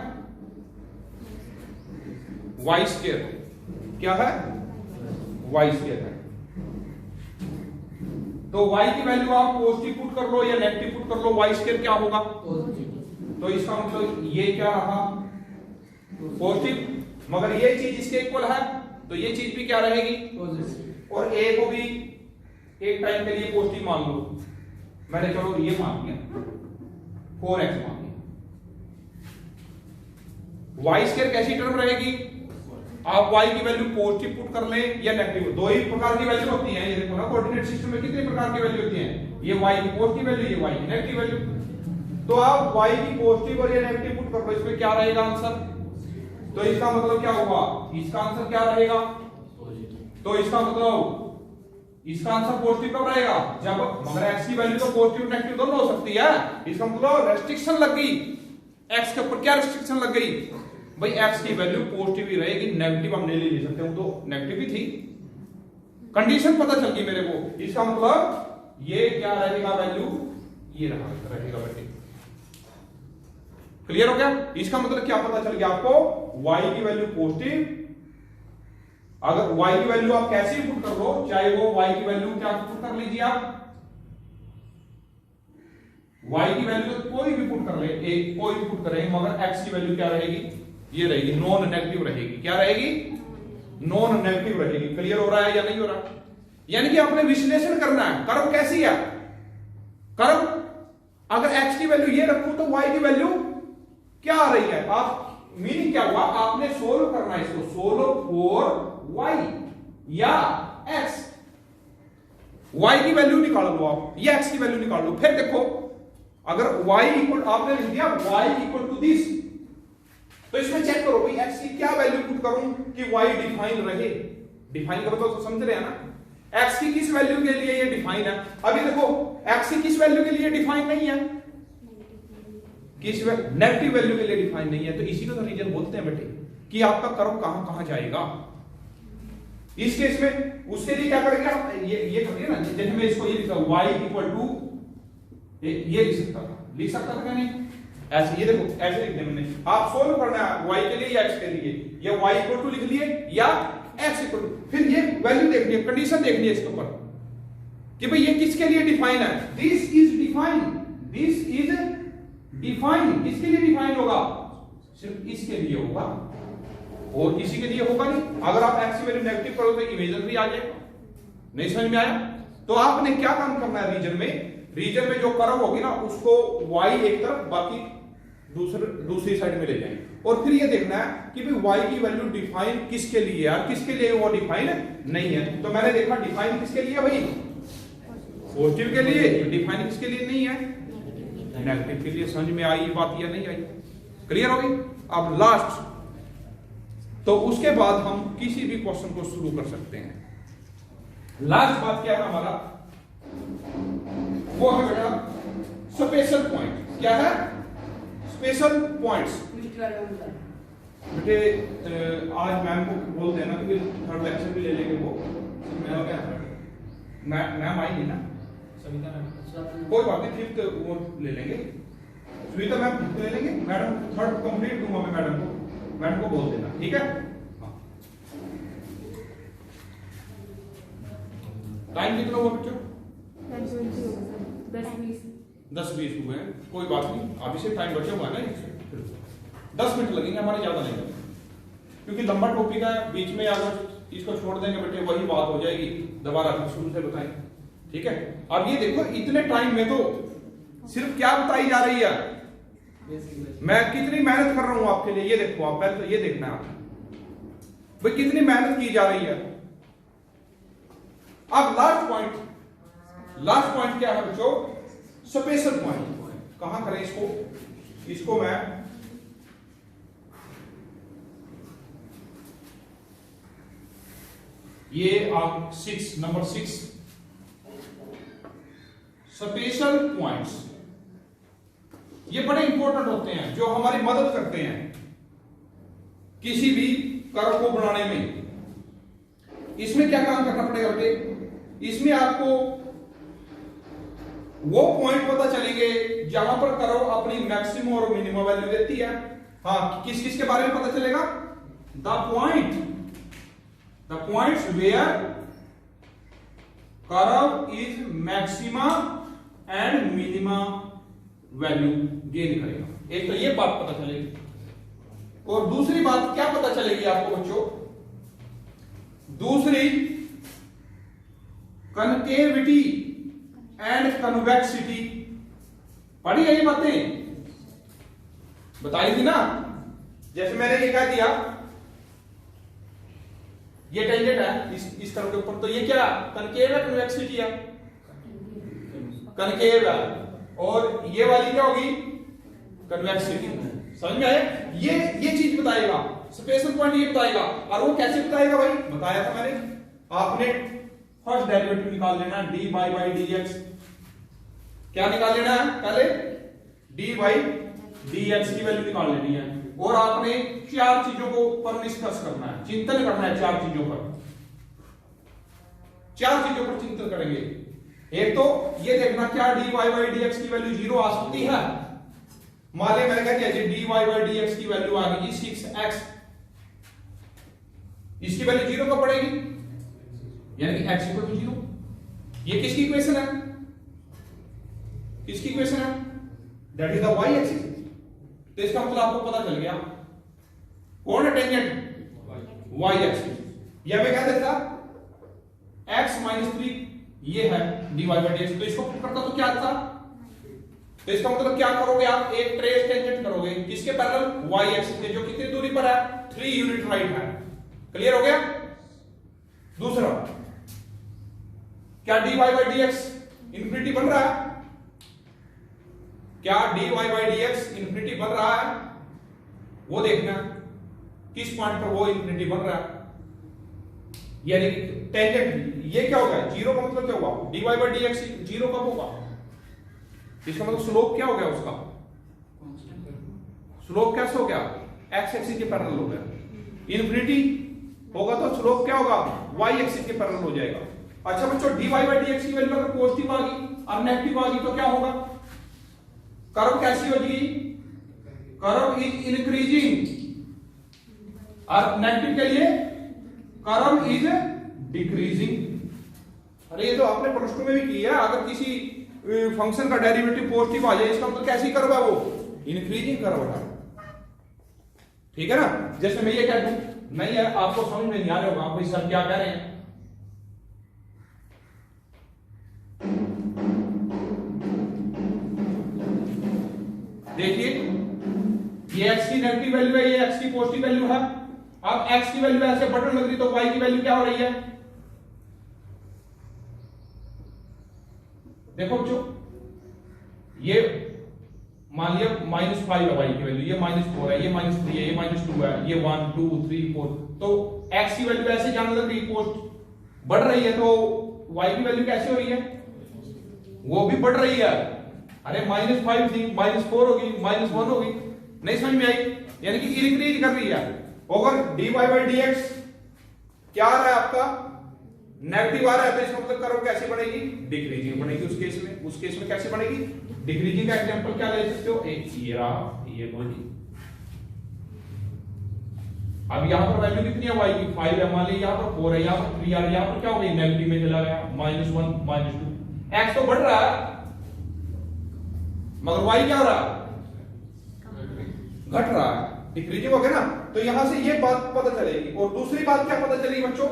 वाई स्क्वायर, क्या है, वाई स्क्वायर है। तो वाई की वैल्यू आप पॉजिटिव पुट कर लो या नेगेटिव पुट कर लो, वाई स्क्वायर क्या होगा, तो इसका मतलब ये क्या रहा, पॉजिटिव। मगर ये चीज इसके इक्वल है, तो ये चीज भी क्या रहेगी, और ए को भी एक टाइम के लिए पॉजिटिव मान लो, मैंने चलो ये मान लिया, 4x मान लिया। वाई स्क्वायर कैसी टर्म रहेगी, आप y की वैल्यू पॉजिटिव पुट कर लें या नेगेटिव, दो ही प्रकार की वैल्यू होती है। ये देखो ना, कोऑर्डिनेट सिस्टम में कितने प्रकार की वैल्यू होती हैं, ये y की पॉजिटिव वैल्यू, ये y की नेगेटिव वैल्यू। तो आप y की पॉजिटिव और ये नेगेटिव पुट कर लो, इसमें क्या रहेगा आंसर, तो इसका मतलब क्या होगा, इसका आंसर क्या रहेगा, तो इसका मतलब इसका आंसर पॉजिटिव कब रहेगा, जब, मगर x की वैल्यू तो पॉजिटिव नेगेटिव दोनों हो सकती है। इसका मतलब रेस्ट्रिक्शन लग गई x के ऊपर, क्या रेस्ट्रिक्शन लग गई भाई, x की वैल्यू पॉजिटिव ही रहेगी, नेगेटिव हम नहीं ले सकते, वो तो नेगेटिव ही थी, कंडीशन पता चल गई मेरे को। इसका मतलब ये क्या रहेगा वैल्यू, ये रहेगा बेटे, क्लियर हो गया। इसका मतलब क्या पता चल गया आपको, y की वैल्यू पॉजिटिव, अगर y की वैल्यू आप कैसे पुट कर लो, चाहे वो y की वैल्यू क्या पुट कर लीजिए आप, y की वैल्यू कोई भी पुट कर ले, एक कोई भी पुट करें, मगर x की वैल्यू क्या रहेगी, ये रहेगी, नॉन नेगेटिव रहेगी, क्या रहेगी, नॉन नेगेटिव रहेगी। क्लियर हो रहा है या नहीं हो रहा, यानी कि आपने विश्लेषण करना है, कर्व कैसी है, कर्व अगर x की वैल्यू ये रखूं तो y की वैल्यू क्या आ रही है, आप मीनिंग क्या हुआ, आपने सोल्व करना है इसको, सोल्व फॉर y या x, y की वैल्यू निकाल लो आप, ये x की वैल्यू निकाल लो, फिर देखो अगर y इक्वल, आपने लिख दिया y इक्वल टू दिस, तो इसमें चेक करो भाई x की क्या वैल्यू पुट करूं कि y डिफाइन रहे, डिफाइन करो तो समझ रहे हैं ना, x की किस वैल्यू के लिए ये डिफाइन है। अभी देखो x की किस वैल्यू के लिए डिफाइन नहीं है, किस नेगेटिव वैल्यू के लिए डिफाइन नहीं है, तो इसी को तो रीजन बोलते हैं बेटे, कि आपका कर्व कहां कहां जाएगा। इस केस में उसके लिए क्या करेंगे आप, ये करेंगे ना, जैसे मैं इसको ये लिखा y इक्वल टू ये लिख सकता था क्या नहीं, ऐसे ये देखो ऐसे लिख देना मैंने, आप सोल्व करना है y के लिए या x के लिए, या y इक्वल टू लिख लिए या x इक्वल टू, फिर ये वैल्यू देखनी है, कंडीशन देखनी है इसके ऊपर कि भाई ये किसके लिए डिफाइन है, this is define, this is define, किसके लिए डिफाइन होगा, सिर्फ इसके लिए होगा और किसी के लिए होगा नहीं। अगर आप x की वैल्यू नेगेटिव करो तो इमेजिनरी आ जाएगा, नहीं समझ में आया, तो आपने क्या काम करना है, रीजन में जो कर्व होगी ना उसको y एक तरफ बाकी दूसरी साइड में ले जाएंगे, और फिर ये देखना है कि भाई y की वैल्यू डिफाइन किसके लिए है, किसके लिए वो डिफाइन नहीं है। तो मैंने देखा डिफाइन किसके लिए भाई, पॉजिटिव के लिए, डिफाइन किसके लिए नहीं है, नेगेटिव के लिए। समझ में आई बात या नहीं आई, क्लियर हो गई। अब लास्ट, तो उसके बाद हम किसी भी क्वेश्चन को शुरू कर सकते हैं। लास्ट बात क्या है हमारा, वो है बेटा स्पेशल पॉइंट। क्या है, स्पेशल पॉइंट्स। बेटे आज मैम को बोल देना कि थर्ड लेक्चर भी ले लेंगे वो, मैम आई नहीं ना, कोई बात नहीं, फिफ्थ वो ले लेंगे, सुनीता मैम फिफ्थ ले लेंगे, मैडम थर्ड कंप्लीट दूंगा मैं मैडम को बोल देना, ठीक है। टाइम कितना हुआ बच्चों, 10-20 हुए हैं, कोई बात नहीं, अभी से टाइम बचा हुआ है ना, 10 मिनट लगेंगे हमारे, ज्यादा नहीं लगेंगे, क्योंकि लंबा टॉपिक है, बीच में अगर इसको छोड़ देंगे बेटे वही बात हो जाएगी, दोबारा शुरू से बताएंगे, ठीक है। अब ये देखो इतने टाइम में तो सिर्फ क्या बताई जा रही है, मैं कितनी मेहनत कर रहा हूं आपके लिए, ये देखो आप पहले तो ये देखना है आप भाई कितनी मेहनत की जा रही है। अब लास्ट पॉइंट क्या है बच्चों, स्पेशल पॉइंट। कहां करें इसको मैं ये आप नंबर 6 स्पेशल पॉइंट्स, ये बड़े इंपॉर्टेंट होते हैं जो हमारी मदद करते हैं किसी भी कर्व को बनाने में। इसमें क्या काम करना पड़ेगा बेटे, इसमें आपको वो पॉइंट पता चलेंगे जहां पर कर्व अपनी मैक्सिमम और मिनिमम वैल्यू देती है। हाँ, किस के बारे में पता चलेगा, the points where curve is maximum and minimum value gain करेगा। एक तो ये बात पता चलेगी, और दूसरी बात क्या पता चलेगी आपको बच्चों, दूसरी कनकेविटी एंड कन्वेक्सिटी। पढ़ी है ये बातें, बताई थी ना, जैसे मैंने ये कह दिया ये टेंजेंट है इस कर्व के ऊपर, तो ये क्या कनकेव है, कन्वेक्सिटी है, कनकेव है, और ये वाली क्या होगी, कन्वेक्सिटी। समझ में आया, ये चीज बताएगा, स्पेशल पॉइंट ये बताएगा। और वो कैसे बताएगा भाई, बताया था मैंने, आपने फर्स्ट डेरिवेटिव निकाल लेना है, dy by dx। क्या निकाल लेना है, पहले dy by dx की वैल्यू निकाल लेनी है, और आपने 4 चीजों को पर डिस्कस करना है, चिंतन करना है 4 चीजों पर, 4 चीजों पर चिंतन करेंगे। एक तो ये देखना क्या dy by dx की वैल्यू 0 आ सकती है। मान लिया मैंने कहा कि dy by dx की वैल्यू आ गई 6x, इसकी वैल्यू 0 कब पड़ेगी, यानी कि x इक्वल टू 0। ये किसकी इक्वेशन है, किसकी इक्वेशन है, that is the y axis. तो इसका मतलब आपको पता चल गया कौन है टेंजेंट, y एक्सिस। या मैं क्या देता x - 3 ये है dy by dx, तो इसको पुट करता तो क्या आता, तो इसका मतलब क्या करोगे आप, एक ट्रेस टेंजेंट करोगे किसके पैरेलल, y एक्सिस के, जो कितनी दूरी पर है, 3 यूनिट राइट है। क्लियर हो गया। दूसरा क्या dy by dx इंफिनिटी बन रहा है, क्या dy by dx इंफिनिटी बन रहा है, वो देखना किस पॉइंट पर वो इंफिनिटी बन रहा है, यानी टेंजेंट। ये क्या होगा, 0 का मतलब क्या हुआ, dy by dx 0 कब होगा, इसका मतलब स्लोप क्या हो गया, उसका स्लोप कैसे हो गया, x एक्सिस के पैरेलल हो गया, इंफिनिटी होगा तो स्लोप क्या होगा, y एक्सिस के पैरेलल हो जाएगा। अच्छा बच्चों, dy बाई dx की वैल्यू अगर पॉजिटिव आ गई और नेगेटिव आ गई तो क्या होगा, कर्व कैसी हो जाएगी, कर्व इज इंक्रीजिंग, और नेगेटिव के लिए कर्व इज डिक्रीजिंग। अरे ये तो आपने प्लस 2 में भी किया है, अगर किसी फंक्शन का डेरिवेटिव पॉजिटिव आ जाए इसका मतलब कैसी कर्व है, वो इंक्रीजिंग कर्व है, ठीक है ना। जैसे मैं ये कह दूं, नहीं है आपको समझ में नहीं आ रहा होगा भाई सर क्या कह रहे हैं, देखिए ये x की नेगेटिव वैल्यू है, ये x की पॉजिटिव वैल्यू है। अब x की वैल्यू ऐसे बढ़ने लग रही तो y की वैल्यू क्या हो रही है, देखो बच्चों, ये मान लिया -5 है y की वैल्यू, ये -4 है, ये -3 है, ये -2 है, ये 1 2 3 4, तो x की वैल्यू ऐसे जाने लग रही, पोस्ट बढ़ रही है, तो y की वैल्यू कैसी हो रही है, वो भी बढ़ रही है। अरे -5 थी, -4 होगी, -1 होगी, नहीं समझ में आई, यानी कि इंक्रीज कर रही है। अगर dy बाई dx क्या आ रहा है आपका, नेगेटिव आ रहा है, तो इसका मतलब कर्व कैसे बनेगी, डिक्रीजिंग बनेगी। उस केस में कैसे बनेगी, डिक्रीजिंग का एग्जांपल क्या ले सकते हो, एक ये बोली। अब यहां पर वैल्यू कितनी है y की, 5 है, मान लीजिए यहां पर 4 है, यहां पर 3 है, यहां पर क्या हो गई, नेगेटिव में चला गया, -1 -2, x तो बढ़ रहा है मगर y क्या हो रहा है, घट रहा है, डिक्रीजिंग हो गया ना। तो यहां से ये बात पता चलेगी। और दूसरी बात क्या पता चलेगी बच्चों,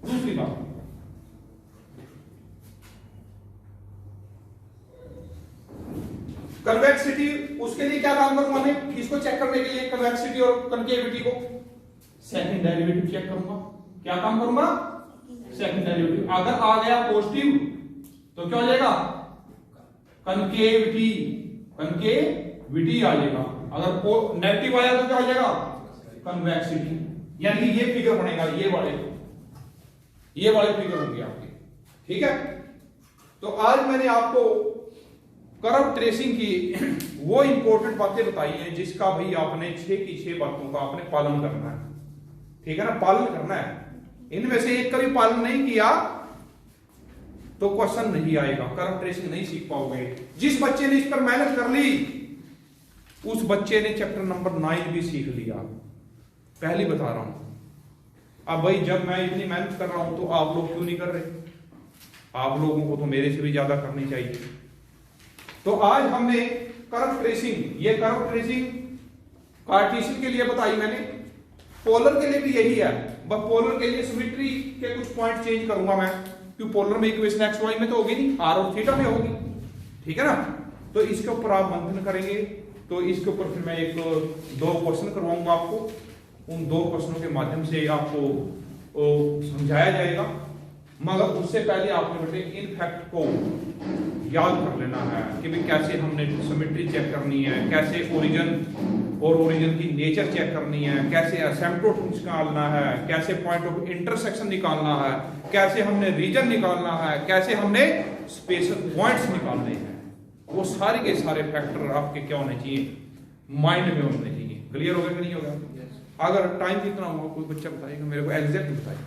दूसरी बात कन्वेक्सिटी, उसके लिए क्या काम करूंगा मैं, इसको चेक करने के लिए कन्वेक्सिटी और कनकेविटी को सेकंड डेरिवेटिव चेक करूंगा। क्या काम करूंगा, सेकंड डेरिवेटिव। अगर आ गया पॉजिटिव तो क्या हो जाएगा, कनकेविटी आ जाएगा। अगर नेगेटिव आया तो क्या हो जाएगा, कन्वेक्सिटी। यानी ये फिगर बनेगा, ये वाले फिगर होंगे आपके, ठीक है। तो आज मैंने आपको कर्व ट्रेसिंग की वो इंपॉर्टेंट बातें बताई हैं जिसका भाई आपने 6 की 6 बातों का आपने पालन करना है, ठीक है ना, पालन करना है। इनमें से एक का भी पालन नहीं किया तो क्वेश्चन नहीं आएगा, कर्व ट्रेसिंग नहीं सीख पाओगे। जिस बच्चे ने इस पर मेहनत कर ली उस बच्चे ने चैप्टर नंबर 9 भी सीख लिया, पहले बता रहा हूं। अब भाई जब मैं इतनी मेहनत कर रहा हूं तो आप लोग क्यों नहीं कर रहे, आप लोगों को तो मेरे से भी ज्यादा करनी चाहिए। तो आज हमने कर्व ट्रेसिंग, ये कर्व ट्रेसिंग कार्टेशियन के लिए बताई मैंने, पोलर के लिए भी यही है, बस पोलर के लिए सिमेट्री के कुछ पॉइंट चेंज करूंगा मैं, क्योंकि पोलर में इक्वेशन एक्स वाई में तो होगी नहीं, आर और थीटा में होगी, ठीक है ना। तो इसके ऊपर आप मंथन करेंगे, तो इसके ऊपर फिर मैं 2 क्वेश्चन करवाऊंगा आपको, उन 2 क्वेश्चनों के माध्यम से आपको समझाया जाएगा। मगर उससे पहले आपने बेटे इन फैक्ट को याद कर लेना है कि भाई कैसे हमने सिमेट्री चेक करनी है, कैसे ओरिजिन और ओरिजिन की नेचर चेक करनी है, कैसे एसिम्प्टोट निकालना है, कैसे पॉइंट ऑफ इंटरसेक्शन निकालना है, कैसे हमने रीजन निकालना है, कैसे हमने स्पेशल पॉइंट्स निकालने हैं। वो सारे के सारे फैक्टर आपके क्या होने चाहिए, माइंड में होने चाहिए। क्लियर हो गया कि नहीं होगा? अगर टाइम कितना हुआ कोई बच्चा बताएगा मेरे को, एग्जैक्ट बताएगा।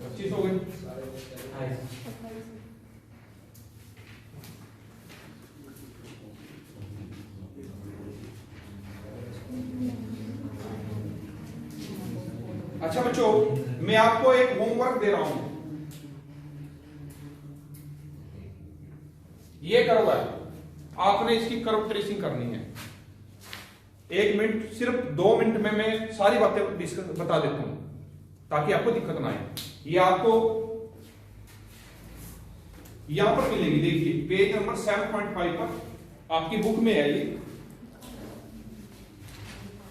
25 हो गए। अच्छा बच्चों, मैं आपको एक होमवर्क दे रहा हूं, ये कर्व है, आपने इसकी कर्व ट्रेसिंग करनी है। 1 मिनट, सिर्फ 2 मिनट में मैं सारी बातें डिस्कस बता देता हूं ताकि आपको दिक्कत ना आए। ये आपको यहां पर मिलेगी, देखिए पेज नंबर 7.5 पर आपकी बुक में है, ये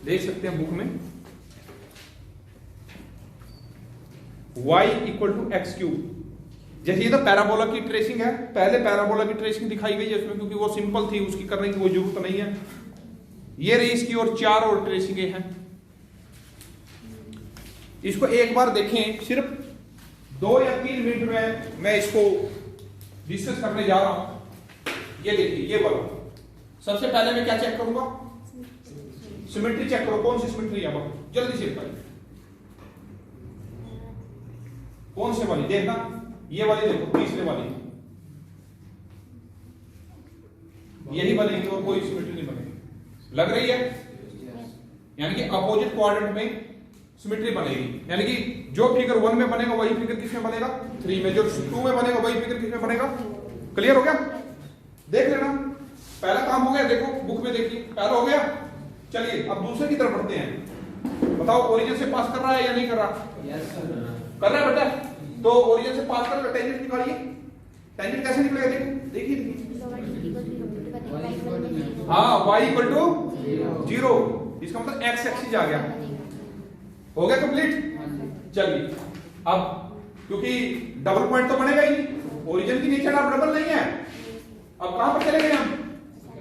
देख सकते हैं बुक में। y = x³। जैसे ये तो पैराबोला की ट्रेसिंग है, पहले पैराबोला की ट्रेसिंग दिखाई गई है उसमें, क्योंकि वो सिंपल थी, उसकी करने की कोई जरूरत नहीं है। ये रही इसकी और 4 और ट्रेसिंगें हैं। इसको एक बार देखें, सिर्फ 2 या 3 मिनट में मैं इसको डिस्कस करने जा रहा हूं। ये देखिए, ये वाला सबसे पहले मैं क्या चेक करूंगा, सिमेट्री चेक करो, कौन सी सिमेट्री है अब जल्दी से भाई, कौन से वाली देखना, ये वाली देखो, तीसरे वाली, यही बनेगी और कोई सिमेट्री नहीं बनेगी, लग रही है? यानी कि अपोजिट क्वाड्रेंट में सिमेट्री बनेगी, यानी कि जो फिगर 1 में बनेगा वही फिगर किस में बनेगा 3 में, जो 2 में बनेगा वही फिगर किस में बनेगा। क्लियर हो गया? देख लेना, पहला काम हो गया, देखो बुक में देखिए, पहला हो गया। चलिए अब दूसरे की तरफ बढ़ते हैं, बताओ ओरिजिन से पास कर रहा है या नहीं कर रहा? Yes sir. कर रहा है बेटा, तो ओरिजिन से पास कर, टेंजेंट निकालिए, टेंजेंट कैसे निकलेगा देखिए देखिए, हाँ y इक्वल टू 0, इसका मतलब x एक्सिस आ गया, हो गया कंप्लीट। चलिए अब क्योंकि डबल पॉइंट तो बनेगा ही नहीं, ओरिजिन की नेचर अब डबल नहीं है, अब कहां पर चले गए हम?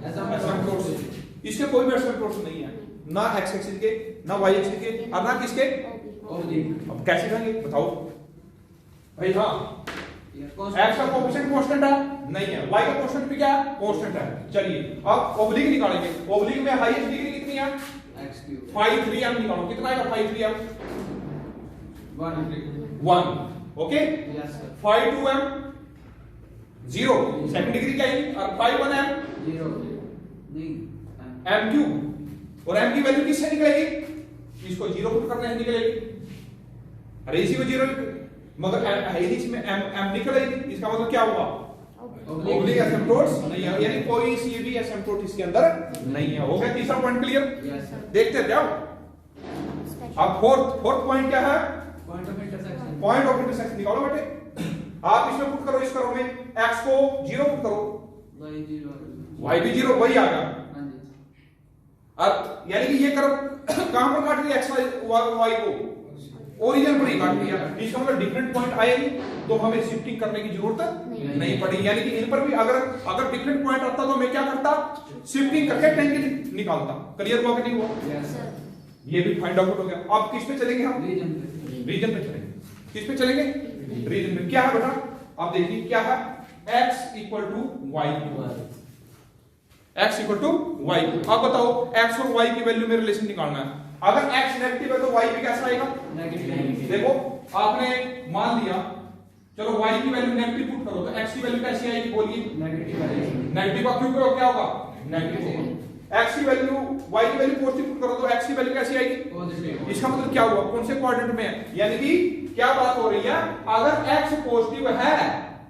एसिम्प्टोट से, इसके कोई भी एसिम्प्टोट नहीं है, ना x एक्सिस के ना y एक्सिस के और ना किसके। अब कैसे करेंगे बताओ भाई? हाँ, x का कोएफिशिएंट कांस्टेंट है नहीं है, y का कोएफिशिएंट भी क्या है? कांस्टेंट है। चलिए अब ओब्लिक निकालेंगे, ओब्लिक में हाईएस्ट डिग्री कितनी है? फाई 3m निकालो, कितना आएगा phi 3m? 1, okay. Phi 2m 0, second degree क्या है? और फाई 1m 0 नहीं m क्यूब, और m की वैल्यू किससे निकलेगी? इसको 0 पुट करने से निकलेगी, अरे इसी को 0, मगर इसमें m निकलेगी, इसका मतलब क्या हुआ? ओब्लिक एसिम्प्टोट्स नहीं है, यानी कोई सी भी एसिम्प्टोट इसके अंदर नहीं है। हो गया तीसरा पॉइंट क्लियर? देखते जाओ। अब फोर्थ पॉइंट क्या है? Point of intersection. Point of intersection निकालो बेटे, आप इसमें पुट करो, इस करो में x को 0 पुट करो, y भी 0, वही आ गया। अब यानी कि ये करो कहां पर काट रही है x y को? ओरिजिन पर ही काट लिया, इसका मतलब डिफरेंट पॉइंट आए नहीं तो हमें शिफ्टिंग करने की जरूरत नहीं पड़ी, यानी कि इन पर भी अगर डिफरेंट पॉइंट आता तो मैं क्या करता? शिफ्टिंग करके टेंजेंट निकालता। क्लियर हुआ कि नहीं हुआ? ये भी फाइंड आउट हो गया। अब किस पे चलेंगे हम? रीजन पे चलेंगे। किस पे चलेंगे? रीजन पे। क्या है बेटा? अब देखिए क्या है, x equal to y, x equal to y. अब बताओ x और y की वैल्यू में रिलेशन निकालना है। अगर x नेगेटिव है तो y भी कैसा आएगा? नेगेटिव। देखो आपने मान लिया, चलो y की वैल्यू नेगेटिव पुट करो तो x की वैल्यू कैसी आएगी? बोलिए। नेगेटिव आएगी। नेगेटिव का क्यों क्या होगा? नेगेटिव होगा। x की वैल्यू y की वैल्यू पॉजिटिव पुट करो तो x की वैल्यू कैसी आएगी? पॉजिटिव। इसका मतलब क्या हुआ? कौन से क्वाड्रेंट में है? यानी कि क्या बात हो रही है, अगर x पॉजिटिव है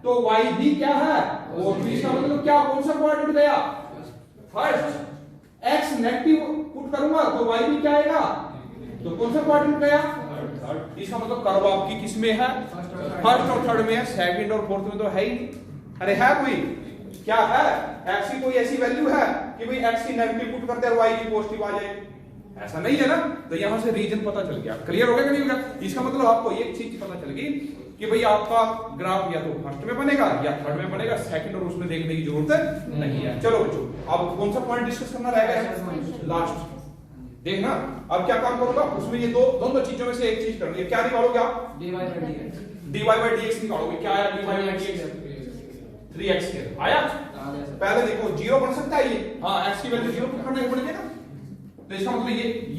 तो y भी क्या है? पॉजिटिव। इसका मतलब क्या, कौन सा क्वाड्रेंट गया? फर्स्ट। x नेगेटिव पुट करूंगा तो y भी क्या आएगा? तो कौन सा क्वाड्रेंट गया? थर्ड। इसका मतलब कर्व आपकी किस में है? फर्स्ट और थर्ड में है, सेकंड और फोर्थ में तो है ही नहीं। अरे है कोई? क्या है? x की कोई ऐसी वैल्यू है कि भाई x की नेगेटिव पुट करते हैं y की पॉजिटिव आ जाए? ऐसा नहीं है ना। तो यहां से रीजन पता चल गया। क्लियर हो गया कि नहीं हो गया? इसका मतलब आपको एक चीज पता चल गई कि भाई आपका ग्राफ या तो फर्स्ट में बनेगा या थर्ड में बनेगा, सेकंड और उसमें देखने की जरूरत नहीं है। चलो बच्चों, अब कौन सा पॉइंट डिस्कस करना रहेगा? लास्ट। देखना अब क्या काम करूंगा, उसमें ये दोनों चीजों में से एक चीज करनी है। क्या निकालोगे आप? dy by dx निकालोगे। क्या आया dy by dx? 3x square आया। पहले देखो 0 बन सकता है ये, हाँ x की वैल्यू 0 पुट करने पड़ेगा ना, तो इसका मतलब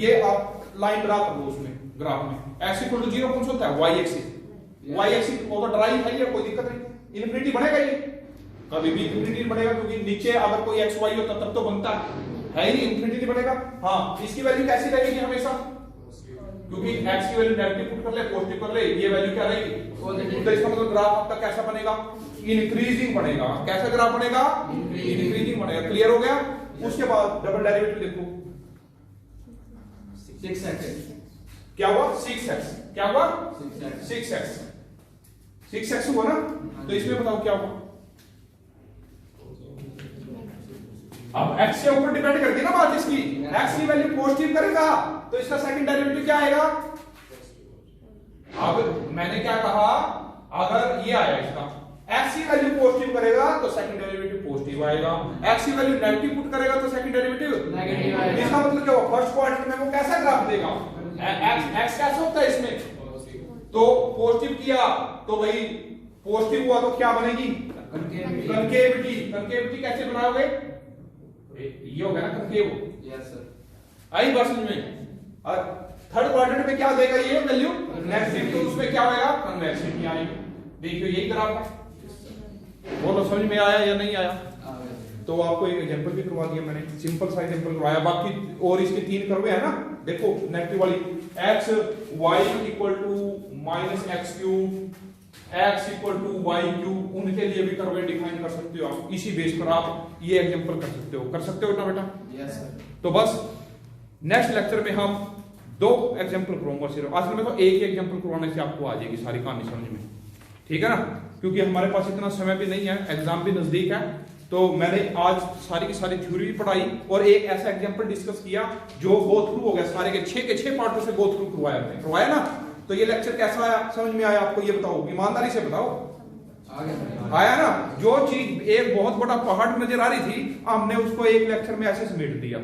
ये आप लाइन ड्रा कर लो उसमें ग्राफ में। x इक्वल टू 0 कौन सा होता है? y axis. y एक्सिस वो तो ड्राइव है, कोई दिक्कत नहीं। इनफिनिटी बनेगा ये? कभी भी इनफिनिटी बनेगा, क्योंकि नीचे अगर कोई x y होता तब तो बनता है ही नहीं, इनफिनिटी बनेगा। हाँ, इसकी वैल्यू कैसी रहेगी हमेशा? क्योंकि x की वैल्यू नेगेटिव पुट कर ले, पॉजिटिव कर ले, ये वैल्यू क्या रहेगी? पॉजिटिव। तो इसका मतलब ग्राफ आपका कैसा बनेगा? इंक्रीजिंग बनेगा। कैसा ग्राफ बनेगा? इंक्रीजिंग बनेगा। क्लियर हो गया? उसके बाद डबल डेरिवेटिव देखो, 6x। क्या हुआ? 6x। क्या हुआ? 6x। 6x हुआ ना, तो इसमें बताओ क्या हुआ? अब x के ऊपर डिपेंड करती है ना बात इसकी। x की वैल्यू पॉजिटिव करेगा तो इसका सेकंड डेरिवेटिव क्या आएगा? अब मैंने क्या कहा, अगर ये आया इसका x की वैल्यू पॉजिटिव करेगा तो सेकंड डेरिवेटिव पॉजिटिव आएगा, x की वैल्यू नेगेटिव पुट करेगा तो सेकंड डेरिवेटिव नेगेटिव आएगा। इसका मतलब क्या हुआ? फर्स्ट क्वाड्रेंट में वो कैसा ग्राफ देगा? x कैसा होता है इसमें? तो पॉजिटिव किया तो भाई पॉजिटिव हुआ तो क्या बनेगी? कंकेविटी। कंकेविटी कैसे बनाओगे? ये हो गया ना कंकेव। Yes sir. आई बात समझ में? और थर्ड क्वाड्रेंट में क्या देगा ये वैल्यू नेगेटिव, तो उसमें क्या होगा कन्वेक्सिटी आएगी। देखियो यही ग्राफ है, बोलो समझ में आया या नहीं आया? तो आपको एक एग्जांपल भी करवा दिया मैंने, सिंपल सा एग्जांपल करवाया, बाकी और इसके 3 कर्व है ना, देखो नेगेटिव वाली x y equal to minus x cube, x equal to y cube, उनके लिए भी कर्व डिफाइन कर सकते हो आप, इसी बेस पर आप ये एग्जांपल कर सकते हो ना बेटा? Yes sir. तो बस नेक्स्ट लेक्चर में हम 2 एग्जांपल करूंगा सिर्फ, असल में तो एक ही एग्जांपल करवाने से आपको आ जाएगी सारी कहानी समझ में, ठीक है ना? क्योंकि हमारे पास इतना समय भी नहीं है, एग्जाम भी नजदीक है, तो मैंने आज सारी की सारी थ्योरी भी पढ़ाई और एक ऐसा एग्जांपल डिस्कस किया जो गो थ्रू हो गया, सारे के 6 पार्टों से गो थ्रू करवाया ना। तो ये लेक्चर कैसा आया, समझ में आया आपको? ये बताओ, ईमानदारी से बताओ, आया ना? जो चीज एक बहुत बड़ा पहाड़ नजर आ रही थी, हमने उसको एक लेक्चर में ऐसे समेट दिया,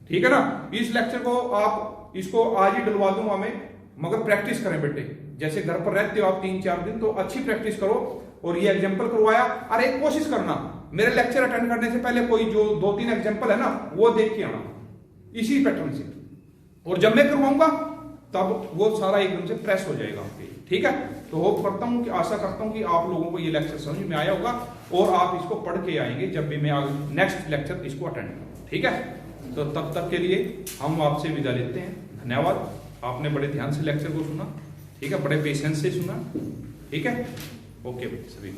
ठीक है ना? इस लेक्चर को आप इसको आज ही डलवा दूंगा मैं, मगर प्रैक्टिस करें बेटे, जैसे घर पर रहते हो आप 3-4 दिन, तो अच्छी प्रैक्टिस करो। और ये एग्जांपल करवाया, और एक कोशिश करना मेरे लेक्चर अटेंड करने से पहले कोई जो 2-3 एग्जांपल है ना वो देख के आना इसी पैटर्न से, और जब मैं करवाऊंगा तब वो सारा एकदम से प्रेस हो जाएगा आपके, ठीक है? तो होप करता हूं कि, आशा करता हूं कि आप लोगों को ये लेक्चर समझ में आया होगा और आप इसको पढ़ के आएंगे जब भी मैं नेक्स्ट लेक्चर इसको अटेंड करूं, ठीक है? तो तब तक के लिए हम आपसे विदा लेते हैं, धन्यवाद। आपने बड़े ध्यान से लेक्चर को सुना, ठीक है, बड़े पेशेंस से सुना, ठीक है? ओके सभी।